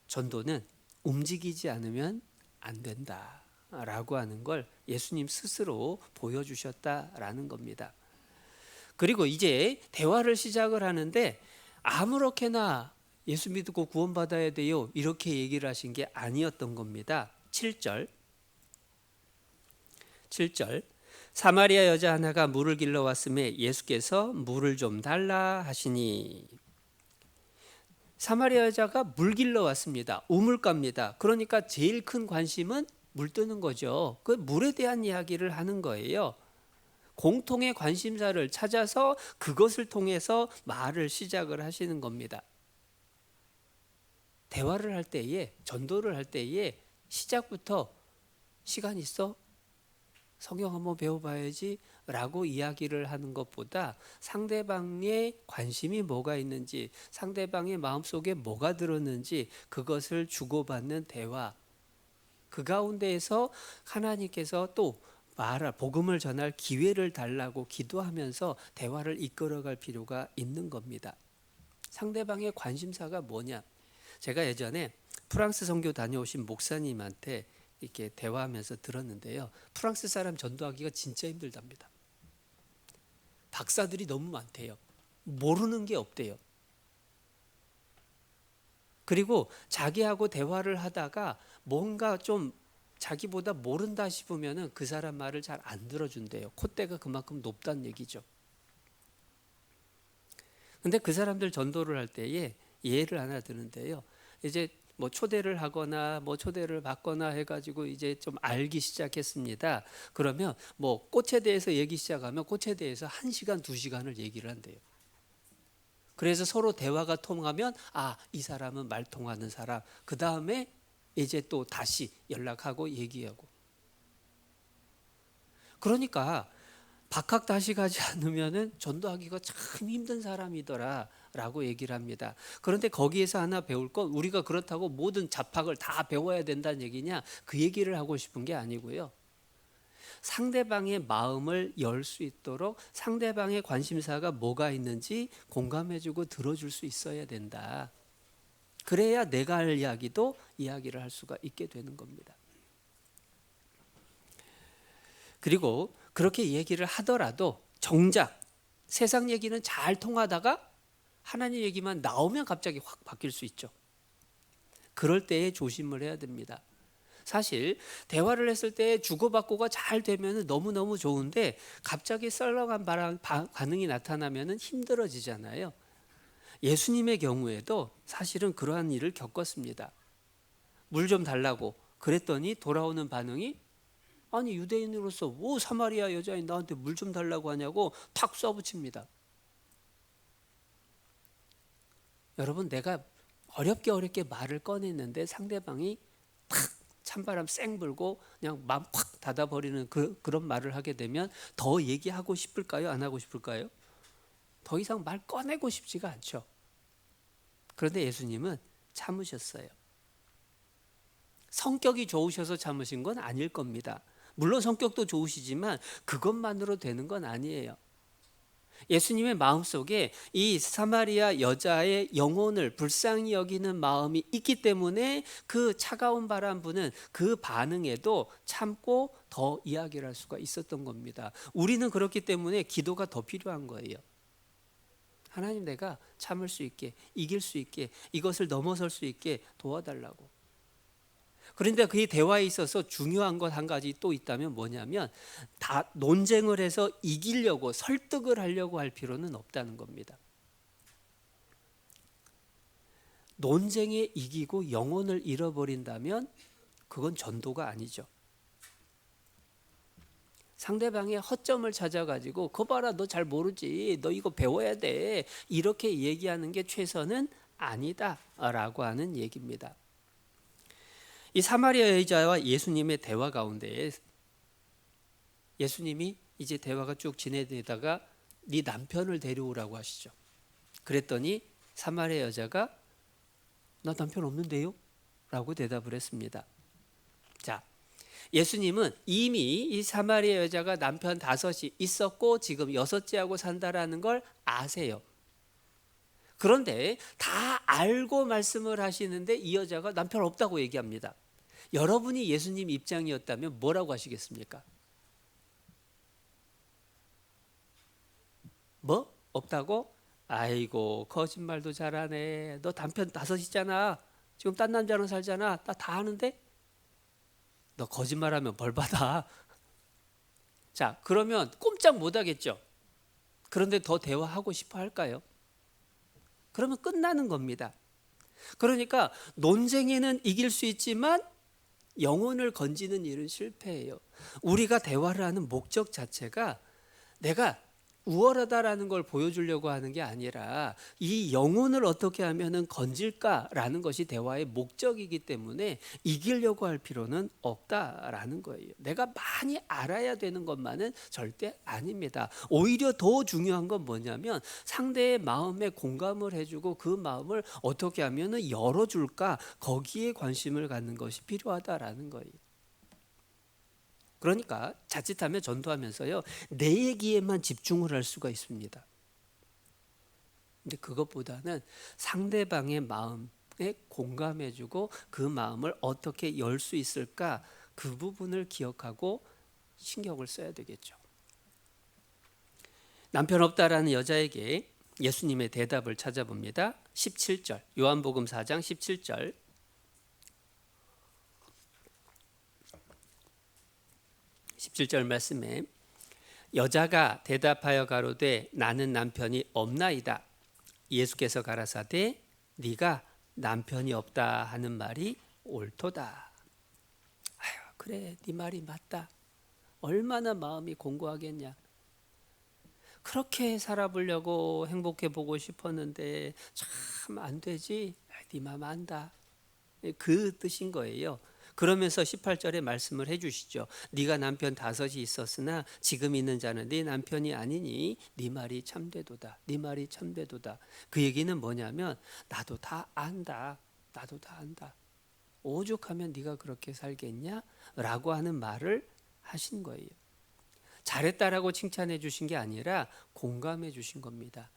전도는 움직이지 않으면 안 된다라고 하는 걸 예수님 스스로 보여주셨다라는 겁니다. 그리고 이제 대화를 시작을 하는데 아무렇게나 예수 믿고 구원받아야 돼요 이렇게 얘기를 하신 게 아니었던 겁니다. 7절 사마리아 여자 하나가 물을 길러 왔음에 예수께서 물을 좀 달라 하시니 사마리아 여자가 물 길러 왔습니다. 우물가입니다. 그러니까 제일 큰 관심은 물 뜨는 거죠. 그 물에 대한 이야기를 하는 거예요. 공통의 관심사를 찾아서 그것을 통해서 말을 시작을 하시는 겁니다. 대화를 할 때에, 전도를 할 때에 시작부터 시간 있어? 성경 한번 배워봐야지 라고 이야기를 하는 것보다 상대방의 관심이 뭐가 있는지, 상대방의 마음속에 뭐가 들었는지 그것을 주고받는 대화, 그 가운데에서 하나님께서 또 복음을 전할 기회를 달라고 기도하면서 대화를 이끌어갈 필요가 있는 겁니다. 상대방의 관심사가 뭐냐? 제가 예전에 프랑스 선교 다녀오신 목사님한테 이렇게 대화하면서 들었는데요. 프랑스 사람 전도하기가 진짜 힘들답니다. 박사들이 너무 많대요. 모르는 게 없대요. 그리고 자기하고 대화를 하다가 뭔가 좀 자기보다 모른다 싶으면 그 사람 말을 잘 안 들어준대요. 콧대가 그만큼 높다는 얘기죠. 근데 그 사람들 전도를 할 때에 예를 하나 드는데요. 이제 뭐 초대를 하거나 뭐 초대를 받거나 해가지고 이제 좀 알기 시작했습니다. 그러면 뭐 꽃에 대해서 얘기 시작하면 꽃에 대해서 1시간, 2시간을 얘기를 한대요. 그래서 서로 대화가 통하면 이 사람은 말 통하는 사람. 그 다음에 이제 또 다시 연락하고 얘기하고. 그러니까 박학 다시 가지 않으면은 전도하기가 참 힘든 사람이더라 라고 얘기를 합니다. 그런데 거기에서 하나 배울 건 우리가 그렇다고 모든 잡학을 다 배워야 된다는 얘기냐, 그 얘기를 하고 싶은 게 아니고요. 상대방의 마음을 열 수 있도록 상대방의 관심사가 뭐가 있는지 공감해주고 들어줄 수 있어야 된다. 그래야 내가 할 이야기도 이야기를 할 수가 있게 되는 겁니다. 그리고 그렇게 얘기를 하더라도 정작 세상 얘기는 잘 통하다가 하나님 얘기만 나오면 갑자기 확 바뀔 수 있죠. 그럴 때에 조심을 해야 됩니다. 사실 대화를 했을 때 주고받고가 잘 되면 너무너무 좋은데 갑자기 썰렁한 반응이 나타나면 힘들어지잖아요. 예수님의 경우에도 사실은 그러한 일을 겪었습니다. 물 좀 달라고 그랬더니 돌아오는 반응이 아니 유대인으로서 뭐 사마리아 여자인 나한테 물 좀 달라고 하냐고 탁 쏘붙입니다. 여러분, 내가 어렵게 말을 꺼냈는데 상대방이 탁 찬바람 쌩 불고 그냥 마음 확 닫아버리는 그런 말을 하게 되면 더 얘기하고 싶을까요? 안 하고 싶을까요? 더 이상 말 꺼내고 싶지가 않죠. 그런데 예수님은 참으셨어요. 성격이 좋으셔서 참으신 건 아닐 겁니다. 물론 성격도 좋으시지만 그것만으로 되는 건 아니에요. 예수님의 마음속에 이 사마리아 여자의 영혼을 불쌍히 여기는 마음이 있기 때문에 그 차가운 바람 부는 그 반응에도 참고 더 이야기를 할 수가 있었던 겁니다. 우리는 그렇기 때문에 기도가 더 필요한 거예요. 하나님, 내가 참을 수 있게, 이길 수 있게, 이것을 넘어설 수 있게 도와달라고. 그런데 그 대화에 있어서 중요한 것 한 가지 또 있다면 뭐냐면 다 논쟁을 해서 이기려고 설득을 하려고 할 필요는 없다는 겁니다. 논쟁에 이기고 영혼을 잃어버린다면 그건 전도가 아니죠. 상대방의 허점을 찾아가지고 그거 봐라, 너 잘 모르지, 너 이거 배워야 돼, 이렇게 얘기하는 게 최선은 아니다라고 하는 얘기입니다. 이 사마리아 여자와 예수님의 대화 가운데 예수님이 이제 대화가 쭉 진행되다가 네 남편을 데려오라고 하시죠. 그랬더니 사마리아 여자가 나 남편 없는데요? 라고 대답을 했습니다. 자, 예수님은 이미 이 사마리아 여자가 남편 5이 있었고 지금 6째하고 산다라는 걸 아세요. 그런데 다 알고 말씀을 하시는데 이 여자가 남편 없다고 얘기합니다. 여러분이 예수님 입장이었다면 뭐라고 하시겠습니까? 뭐? 없다고? 아이고, 거짓말도 잘하네. 너 남편 5이잖아. 지금 딴 남자랑 살잖아. 나 다 아는데? 너 거짓말하면 벌 받아. 자, 그러면 꼼짝 못 하겠죠. 그런데 더 대화하고 싶어 할까요? 그러면 끝나는 겁니다. 그러니까 논쟁에는 이길 수 있지만 영혼을 건지는 일은 실패해요. 우리가 대화를 하는 목적 자체가 내가 우월하다라는 걸 보여주려고 하는 게 아니라 이 영혼을 어떻게 하면 건질까라는 것이 대화의 목적이기 때문에 이기려고 할 필요는 없다라는 거예요. 내가 많이 알아야 되는 것만은 절대 아닙니다. 오히려 더 중요한 건 뭐냐면 상대의 마음에 공감을 해주고 그 마음을 어떻게 하면 열어줄까, 거기에 관심을 갖는 것이 필요하다라는 거예요. 그러니까 자칫하면 전도하면서요, 내 얘기에만 집중을 할 수가 있습니다. 근데 그것보다는 상대방의 마음에 공감해주고 그 마음을 어떻게 열 수 있을까, 그 부분을 기억하고 신경을 써야 되겠죠. 남편 없다라는 여자에게 예수님의 대답을 찾아봅니다. 17절, 요한복음 4장 17절. 17절 말씀에 여자가 대답하여 가로되 나는 남편이 없나이다. 예수께서 가라사대 네가 남편이 없다 하는 말이 옳도다. 아유, 그래, 네 말이 맞다. 얼마나 마음이 공고하겠냐. 그렇게 살아보려고 행복해 보고 싶었는데 참 안 되지. 네 마음 안다. 그 뜻인 거예요. 그러면서 18절에 말씀을 해주시죠. 네가 남편 5이 있었으나 지금 있는 자는 네 남편이 아니니 네 말이 참되도다. 네 말이 참되도다. 그 얘기는 뭐냐면 나도 다 안다. 나도 다 안다. 오죽하면 네가 그렇게 살겠냐? 라고 하는 말을 하신 거예요. 잘했다라고 칭찬해 주신 게 아니라 공감해 주신 겁니다.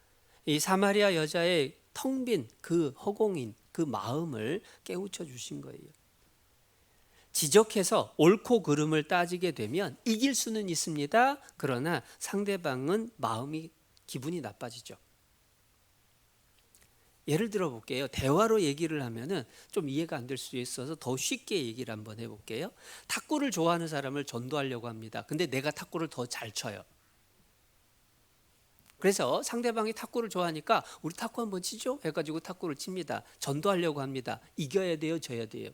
이 사마리아 여자의 텅 빈 그 허공인 그 마음을 깨우쳐 주신 거예요. 지적해서 옳고 그름을 따지게 되면 이길 수는 있습니다. 그러나 상대방은 마음이, 기분이 나빠지죠. 예를 들어 볼게요. 대화로 얘기를 하면은 좀 이해가 안 될 수 있어서 더 쉽게 얘기를 한번 해볼게요. 탁구를 좋아하는 사람을 전도하려고 합니다. 근데 내가 탁구를 더 잘 쳐요. 그래서 상대방이 탁구를 좋아하니까 우리 탁구 한번 치죠? 해가지고 탁구를 칩니다. 전도하려고 합니다. 이겨야 돼요? 져야 돼요?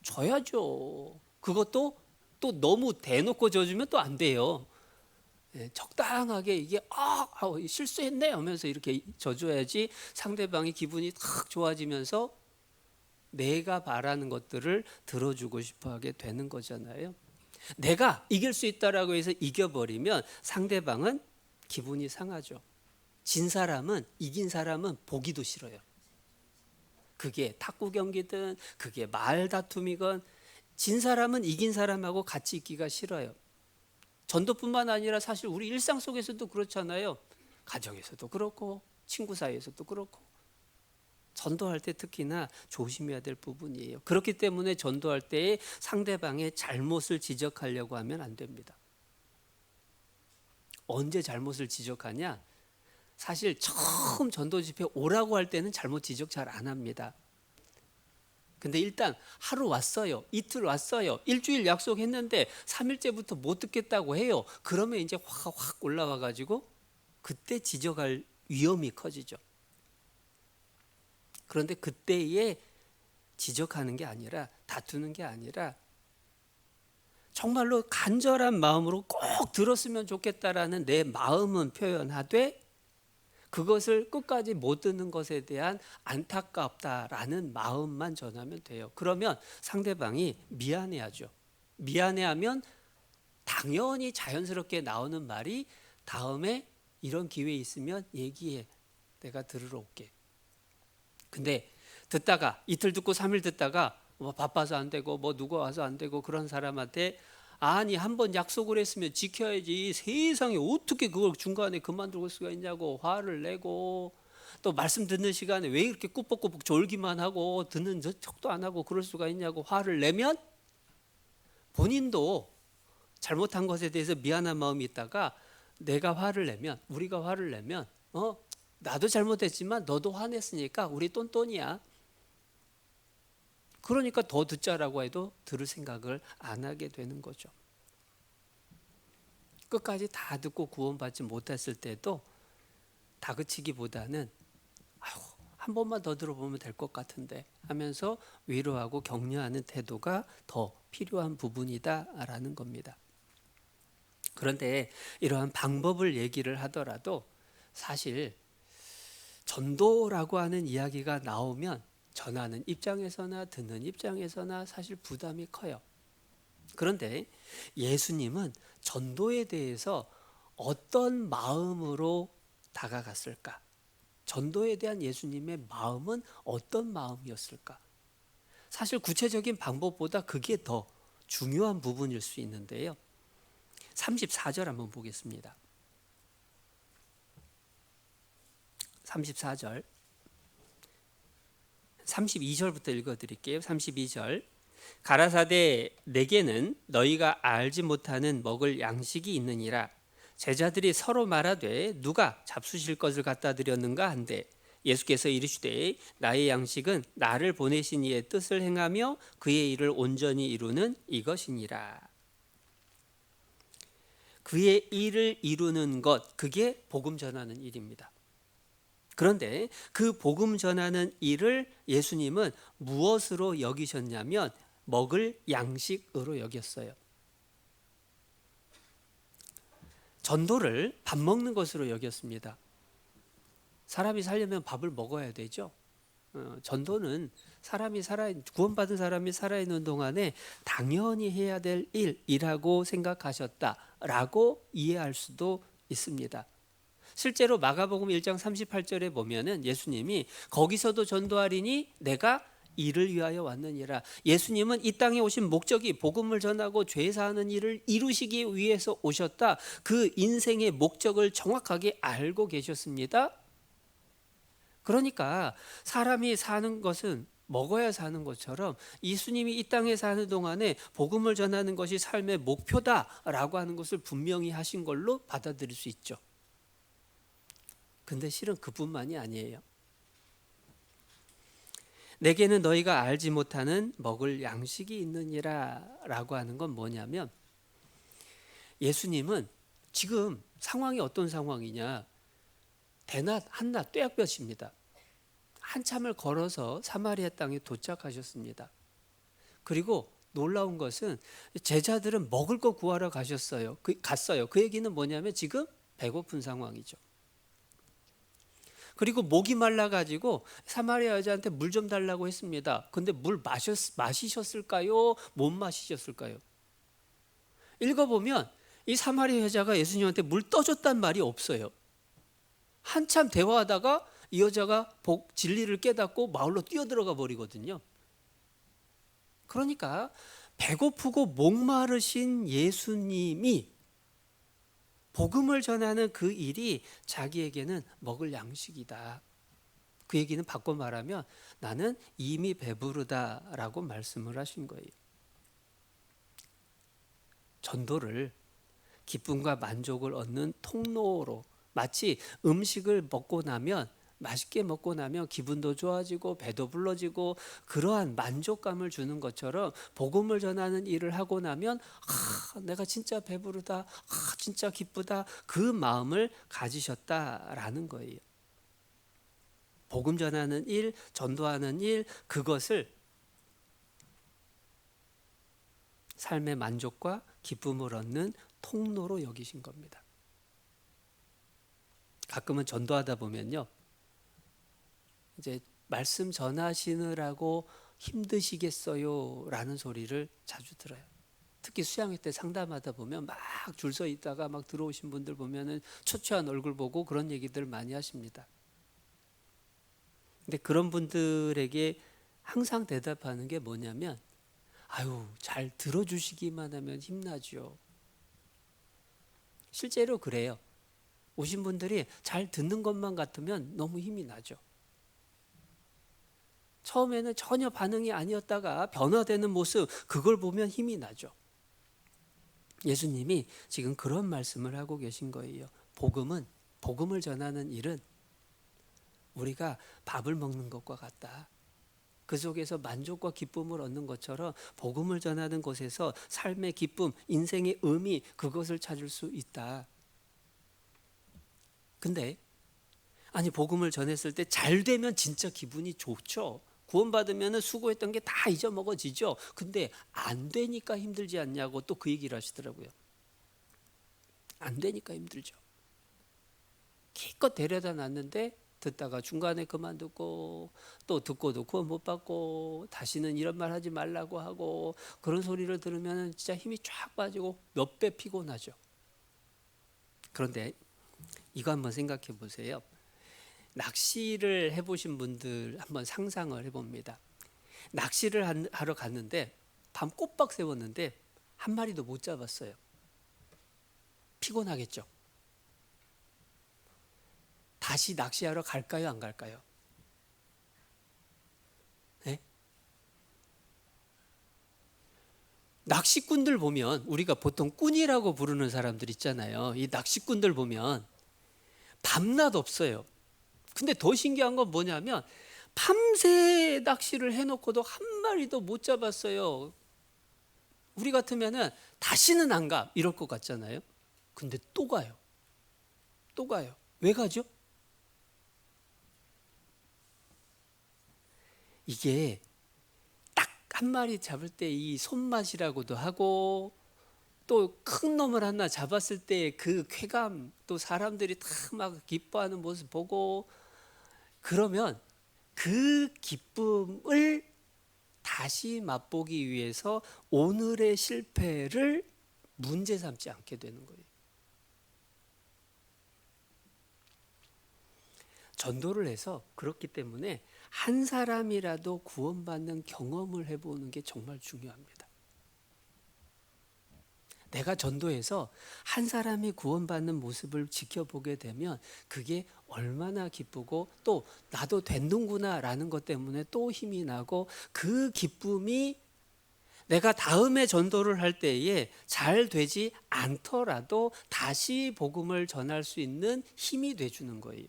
져야죠. 그것도 또 너무 대놓고 져주면 또 안 돼요. 적당하게 이게 실수했네 하면서 이렇게 져줘야지 상대방이 기분이 탁 좋아지면서 내가 바라는 것들을 들어주고 싶어하게 되는 거잖아요. 내가 이길 수 있다라고 해서 이겨버리면 상대방은 기분이 상하죠. 진 사람은, 이긴 사람은 보기도 싫어요. 그게 탁구 경기든 그게 말 다툼이건 진 사람은 이긴 사람하고 같이 있기가 싫어요. 전도뿐만 아니라 사실 우리 일상 속에서도 그렇잖아요. 가정에서도 그렇고 친구 사이에서도 그렇고 전도할 때 특히나 조심해야 될 부분이에요. 그렇기 때문에 전도할 때 상대방의 잘못을 지적하려고 하면 안 됩니다. 언제 잘못을 지적하냐? 사실 처음 전도 집회 오라고 할 때는 잘못 지적 잘 안 합니다. 근데 일단 하루 왔어요. 이틀 왔어요. 일주일 약속했는데 3일째부터 못 듣겠다고 해요. 그러면 이제 확 올라와 가지고 그때 지적할 위험이 커지죠. 그런데 그때에 지적하는 게 아니라, 다투는 게 아니라 정말로 간절한 마음으로 꼭 들었으면 좋겠다라는 내 마음은 표현하되, 그것을 끝까지 못 듣는 것에 대한 안타깝다라는 마음만 전하면 돼요. 그러면 상대방이 미안해하죠. 미안해하면 당연히 자연스럽게 나오는 말이, 다음에 이런 기회 있으면 얘기해. 내가 들으러 올게. 근데 듣다가 이틀 듣고 3일 듣다가 뭐 바빠서 안 되고 뭐 누가 와서 안 되고 그런 사람한테, 아니 한번 약속을 했으면 지켜야지, 세상에 어떻게 그걸 중간에 그만두고 수가 있냐고 화를 내고, 또 말씀 듣는 시간에 왜 이렇게 꾸벅꾸벅 졸기만 하고 듣는 척도 안 하고 그럴 수가 있냐고 화를 내면, 본인도 잘못한 것에 대해서 미안한 마음이 있다가 내가 화를 내면, 우리가 화를 내면 나도 잘못했지만 너도 화냈으니까 우리 똔똔이야. 그러니까 더 듣자라고 해도 들을 생각을 안 하게 되는 거죠. 끝까지 다 듣고 구원받지 못했을 때도 다그치기보다는 한 번만 더 들어보면 될 것 같은데 하면서 위로하고 격려하는 태도가 더 필요한 부분이다라는 겁니다. 그런데 이러한 방법을 얘기를 하더라도 사실 전도라고 하는 이야기가 나오면 전하는 입장에서나 듣는 입장에서나 사실 부담이 커요. 그런데 예수님은 전도에 대해서 어떤 마음으로 다가갔을까? 전도에 대한 예수님의 마음은 어떤 마음이었을까? 사실 구체적인 방법보다 그게 더 중요한 부분일 수 있는데요. 34절 한번 보겠습니다. 34절, 32절부터 읽어드릴게요. 32절. 가라사대 내게는 너희가 알지 못하는 먹을 양식이 있느니라. 제자들이 서로 말하되 누가 잡수실 것을 갖다 드렸는가 한데, 예수께서 이르시되 나의 양식은 나를 보내신 이의 뜻을 행하며 그의 일을 온전히 이루는 이것이니라. 그의 일을 이루는 것, 그게 복음 전하는 일입니다. 그런데 그 복음 전하는 일을 예수님은 무엇으로 여기셨냐면 먹을 양식으로 여겼어요. 전도를 밥 먹는 것으로 여겼습니다. 사람이 살려면 밥을 먹어야 되죠. 전도는 구원받은 사람이 살아있는 동안에 당연히 해야 될 일이라고 생각하셨다라고 이해할 수도 있습니다. 실제로 마가복음 1장 38절에 보면은 예수님이 거기서도 전도하리니 내가 이를 위하여 왔느니라. 예수님은 이 땅에 오신 목적이 복음을 전하고 죄 사하는 일을 이루시기 위해서 오셨다. 그 인생의 목적을 정확하게 알고 계셨습니다. 그러니까 사람이 사는 것은 먹어야 사는 것처럼 예수님이 이 땅에 사는 동안에 복음을 전하는 것이 삶의 목표다라고 하는 것을 분명히 하신 걸로 받아들일 수 있죠. 근데 실은 그뿐만이 아니에요. 내게는 너희가 알지 못하는 먹을 양식이 있느니라 라고 하는 건 뭐냐면, 예수님은 지금 상황이 어떤 상황이냐, 대낮 한낮 떼약볕입니다. 한참을 걸어서 사마리아 땅에 도착하셨습니다. 그리고 놀라운 것은 제자들은 먹을 거 구하러 갔어요. 그 얘기는 뭐냐면 지금 배고픈 상황이죠. 그리고 목이 말라가지고 사마리아 여자한테 물 좀 달라고 했습니다. 근데 물 마시셨을까요? 못 마시셨을까요? 읽어보면 이 사마리아 여자가 예수님한테 물 떠줬단 말이 없어요. 한참 대화하다가 이 여자가 진리를 깨닫고 마을로 뛰어들어가 버리거든요. 그러니까 배고프고 목마르신 예수님이 복음을 전하는 그 일이 자기에게는 먹을 양식이다. 그 얘기는 바꿔 말하면 나는 이미 배부르다라고 말씀을 하신 거예요. 전도를 기쁨과 만족을 얻는 통로로, 마치 음식을 먹고 나면, 맛있게 먹고 나면 기분도 좋아지고 배도 불러지고 그러한 만족감을 주는 것처럼 복음을 전하는 일을 하고 나면 내가 진짜 배부르다, 진짜 기쁘다, 그 마음을 가지셨다라는 거예요. 복음 전하는 일, 전도하는 일, 그것을 삶의 만족과 기쁨을 얻는 통로로 여기신 겁니다. 가끔은 전도하다 보면요, 이제 말씀 전하시느라고 힘드시겠어요 라는 소리를 자주 들어요. 특히 수양회 때 상담하다 보면 막 줄 서 있다가 막 들어오신 분들 보면은 초췌한 얼굴 보고 그런 얘기들 많이 하십니다. 근데 그런 분들에게 항상 대답하는 게 뭐냐면, 아유, 잘 들어주시기만 하면 힘나죠. 실제로 그래요. 오신 분들이 잘 듣는 것만 같으면 너무 힘이 나죠. 처음에는 전혀 반응이 아니었다가 변화되는 모습, 그걸 보면 힘이 나죠. 예수님이 지금 그런 말씀을 하고 계신 거예요. 복음을 전하는 일은 우리가 밥을 먹는 것과 같다. 그 속에서 만족과 기쁨을 얻는 것처럼 복음을 전하는 곳에서 삶의 기쁨, 인생의 의미, 그것을 찾을 수 있다. 근데 아니, 복음을 전했을 때 잘 되면 진짜 기분이 좋죠. 구원받으면 수고했던 게 다 잊어먹어지죠. 근데 안 되니까 힘들지 않냐고 또 그 얘기를 하시더라고요. 안 되니까 힘들죠. 기껏 데려다 놨는데 듣다가 중간에 그만두고 또 듣고도 구원 못 받고 다시는 이런 말 하지 말라고 하고 그런 소리를 들으면 진짜 힘이 쫙 빠지고 몇 배 피곤하죠. 그런데 이거 한번 생각해 보세요. 낚시를 해보신 분들 한번 상상을 해봅니다. 낚시를 하러 갔는데 밤 꼬박 새웠는데 한 마리도 못 잡았어요. 피곤하겠죠. 다시 낚시하러 갈까요, 안 갈까요? 네? 낚시꾼들 보면, 우리가 보통 꾼이라고 부르는 사람들 있잖아요. 이 낚시꾼들 보면 밤낮 없어요. 근데 더 신기한 건 뭐냐면 밤새 낚시를 해놓고도 한 마리도 못 잡았어요. 우리 같으면은 다시는 안 가 이럴 것 같잖아요. 근데 또 가요. 또 가요. 왜 가죠? 이게 딱 한 마리 잡을 때 이 손맛이라고도 하고 또 큰 놈을 하나 잡았을 때 그 쾌감, 또 사람들이 다 막 기뻐하는 모습 보고 그러면 그 기쁨을 다시 맛보기 위해서 오늘의 실패를 문제 삼지 않게 되는 거예요. 전도를 해서 그렇기 때문에 한 사람이라도 구원받는 경험을 해보는 게 정말 중요합니다. 내가 전도해서 한 사람이 구원받는 모습을 지켜보게 되면 그게 얼마나 기쁘고 또 나도 됐는구나 라는 것 때문에 또 힘이 나고 그 기쁨이 내가 다음에 전도를 할 때에 잘 되지 않더라도 다시 복음을 전할 수 있는 힘이 돼주는 거예요.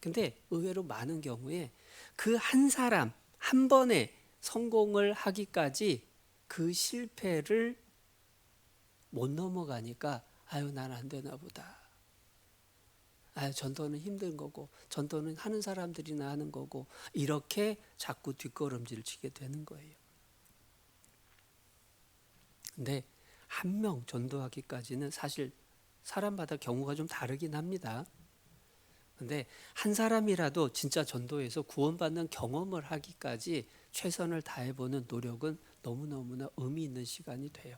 근데 의외로 많은 경우에 그 한 사람 한 번에 성공을 하기까지 그 실패를 못 넘어가니까 아유, 난 안 되나 보다. 아유, 전도는 힘든 거고 전도는 하는 사람들이나 하는 거고 이렇게 자꾸 뒷걸음질 치게 되는 거예요. 근데 한 명 전도하기까지는 사실 사람마다 경우가 좀 다르긴 합니다. 근데 한 사람이라도 진짜 전도해서 구원받는 경험을 하기까지 최선을 다해보는 노력은 너무너무나 의미 있는 시간이 돼요.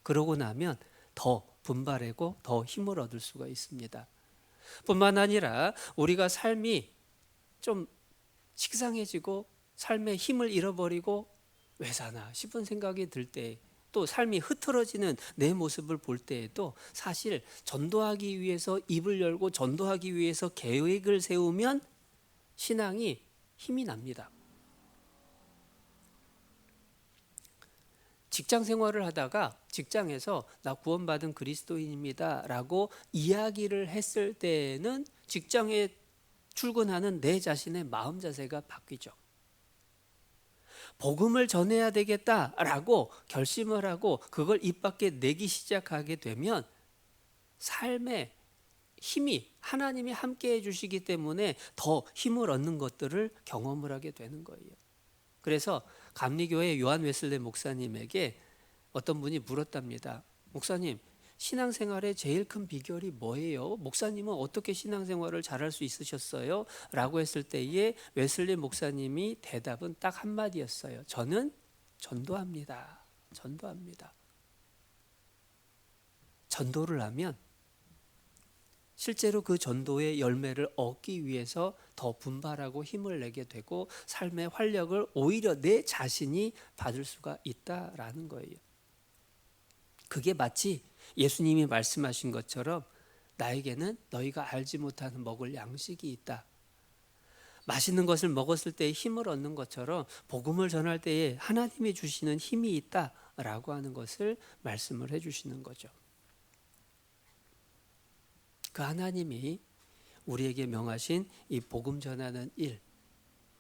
그러고 나면 더 분발하고 더 힘을 얻을 수가 있습니다. 뿐만 아니라 우리가 삶이 좀 식상해지고 삶의 힘을 잃어버리고 왜 사나 싶은 생각이 들 때, 또 삶이 흐트러지는 내 모습을 볼 때에도 사실 전도하기 위해서 입을 열고 전도하기 위해서 계획을 세우면 신앙이 힘이 납니다. 직장 생활을 하다가 직장에서 나 구원받은 그리스도인입니다 라고 이야기를 했을 때에는 직장에 출근하는 내 자신의 마음 자세가 바뀌죠. 복음을 전해야 되겠다라고 결심을 하고 그걸 입 밖에 내기 시작하게 되면 삶의 힘이 하나님이 함께 해주시기 때문에 더 힘을 얻는 것들을 경험을 하게 되는 거예요. 그래서 감리교회 요한 웨슬레 목사님에게 어떤 분이 물었답니다. 목사님, 신앙생활의 제일 큰 비결이 뭐예요? 목사님은 어떻게 신앙생활을 잘할 수 있으셨어요? 라고 했을 때에 웨슬리 목사님이 대답은 딱 한마디였어요. 저는 전도합니다. 전도합니다. 전도를 하면 실제로 그 전도의 열매를 얻기 위해서 더 분발하고 힘을 내게 되고 삶의 활력을 오히려 내 자신이 받을 수가 있다라는 거예요. 그게 마치 예수님이 말씀하신 것처럼 나에게는 너희가 알지 못하는 먹을 양식이 있다. 맛있는 것을 먹었을 때 힘을 얻는 것처럼 복음을 전할 때에 하나님이 주시는 힘이 있다라고 하는 것을 말씀을 해주시는 거죠. 그 하나님이 우리에게 명하신 이 복음 전하는 일,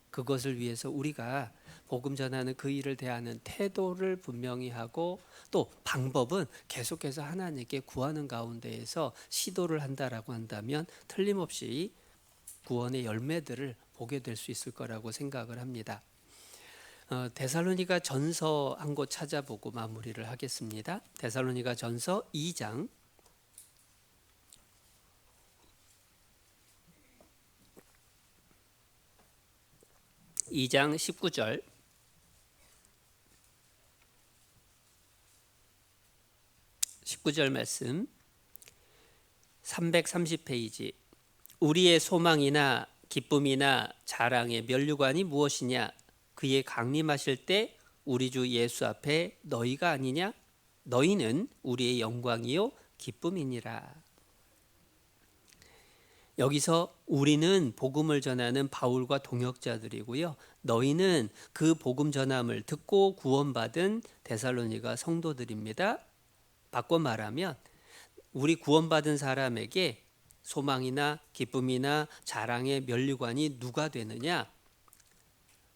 그것을 위해서 우리가 복음 전하는 그 일을 대하는 태도를 분명히 하고 또 방법은 계속해서 하나님께 구하는 가운데에서 시도를 한다라고 한다면 틀림없이 구원의 열매들을 보게 될 수 있을 거라고 생각을 합니다. 데살로니가 전서 한 곳 찾아보고 마무리를 하겠습니다. 데살로니가 전서 2장 19절 19절 말씀 330페이지. 우리의 소망이나 기쁨이나 자랑의 면류관이 무엇이냐? 그의 강림하실 때 우리 주 예수 앞에 너희가 아니냐? 너희는 우리의 영광이요 기쁨이니라. 여기서 우리는 복음을 전하는 바울과 동역자들이고요. 너희는 그 복음 전함을 듣고 구원받은 데살로니가 성도들입니다. 바꿔 말하면 우리 구원받은 사람에게 소망이나 기쁨이나 자랑의 면류관이 누가 되느냐?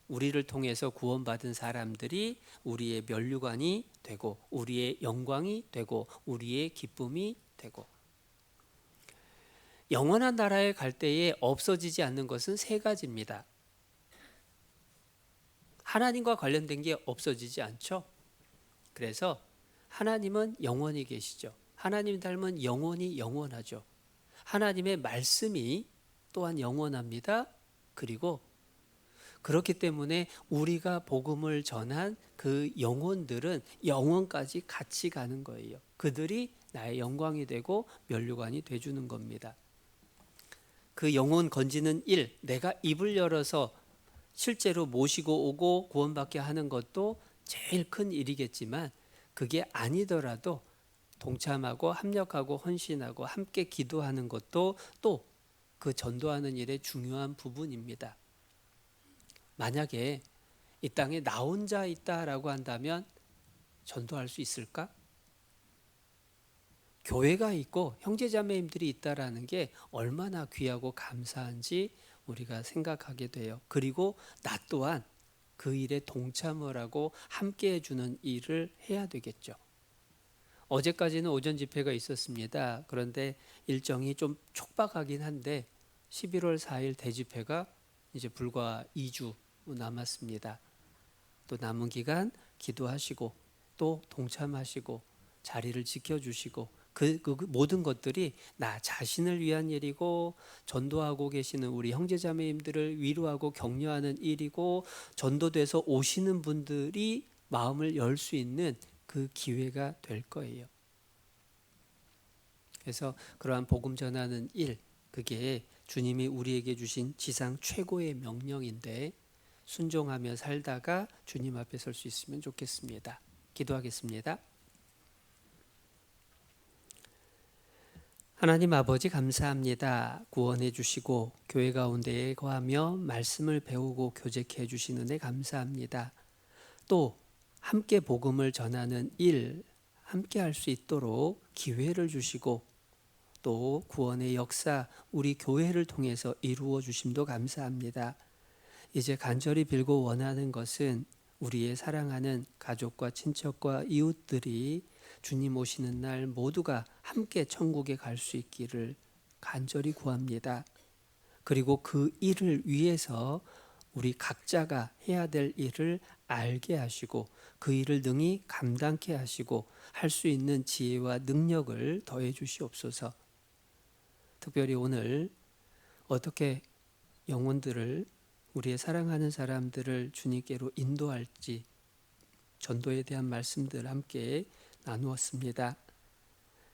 우리를 통해서 구원받은 사람들이 우리의 면류관이 되고 우리의 영광이 되고 우리의 기쁨이 되고, 영원한 나라에 갈 때에 없어지지 않는 것은 세 가지입니다. 하나님과 관련된 게 없어지지 않죠. 그래서 하나님은 영원히 계시죠. 하나님 닮은 영혼이 영원하죠. 하나님의 말씀이 또한 영원합니다. 그리고 그렇기 때문에 우리가 복음을 전한 그 영혼들은 영원까지 같이 가는 거예요. 그들이 나의 영광이 되고 면류관이 돼주는 겁니다. 그 영혼 건지는 일, 내가 입을 열어서 실제로 모시고 오고 구원받게 하는 것도 제일 큰 일이겠지만, 그게 아니더라도 동참하고 합력하고 헌신하고 함께 기도하는 것도 또 그 전도하는 일의 중요한 부분입니다. 만약에 이 땅에 나 혼자 있다라고 한다면 전도할 수 있을까? 교회가 있고 형제자매님들이 있다라는 게 얼마나 귀하고 감사한지 우리가 생각하게 돼요. 그리고 나 또한 그 일에 동참을 하고 함께 해주는 일을 해야 되겠죠. 어제까지는 오전 집회가 있었습니다. 그런데 일정이 좀 촉박하긴 한데 11월 4일 대집회가 이제 불과 2주 남았습니다. 또 남은 기간 기도하시고 또 동참하시고 자리를 지켜주시고 그 모든 것들이 나 자신을 위한 일이고 전도하고 계시는 우리 형제자매님들을 위로하고 격려하는 일이고 전도돼서 오시는 분들이 마음을 열 수 있는 그 기회가 될 거예요. 그래서 그러한 복음 전하는 일, 그게 주님이 우리에게 주신 지상 최고의 명령인데 순종하며 살다가 주님 앞에 설 수 있으면 좋겠습니다. 기도하겠습니다. 하나님 아버지 감사합니다. 구원해 주시고 교회 가운데에 거하며 말씀을 배우고 교제케 해주신 은혜 감사합니다. 또 함께 복음을 전하는 일, 함께 할 수 있도록 기회를 주시고 또 구원의 역사 우리 교회를 통해서 이루어 주심도 감사합니다. 이제 간절히 빌고 원하는 것은 우리의 사랑하는 가족과 친척과 이웃들이 주님 오시는 날 모두가 함께 천국에 갈 수 있기를 간절히 구합니다. 그리고 그 일을 위해서 우리 각자가 해야 될 일을 알게 하시고 그 일을 능히 감당케 하시고 할 수 있는 지혜와 능력을 더해 주시옵소서. 특별히 오늘 어떻게 영혼들을, 우리의 사랑하는 사람들을 주님께로 인도할지 전도에 대한 말씀들 함께 나누었습니다.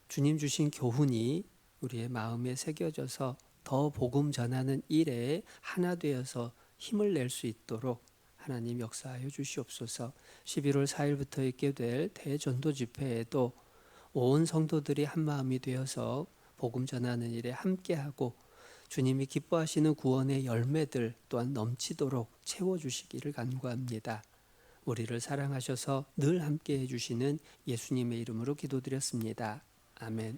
주님 주신 교훈이 우리의 마음에 새겨져서 더 복음 전하는 일에 하나 되어서 힘을 낼 수 있도록 하나님 역사하여 주시옵소서. 11월 4일부터 있게 될 대전도 집회에도 온 성도들이 한 마음이 되어서 복음 전하는 일에 함께하고 주님이 기뻐하시는 구원의 열매들 또한 넘치도록 채워주시기를 간구합니다. 우리를 사랑하셔서 늘 함께해 주시는 예수님의 이름으로 기도드렸습니다. 아멘.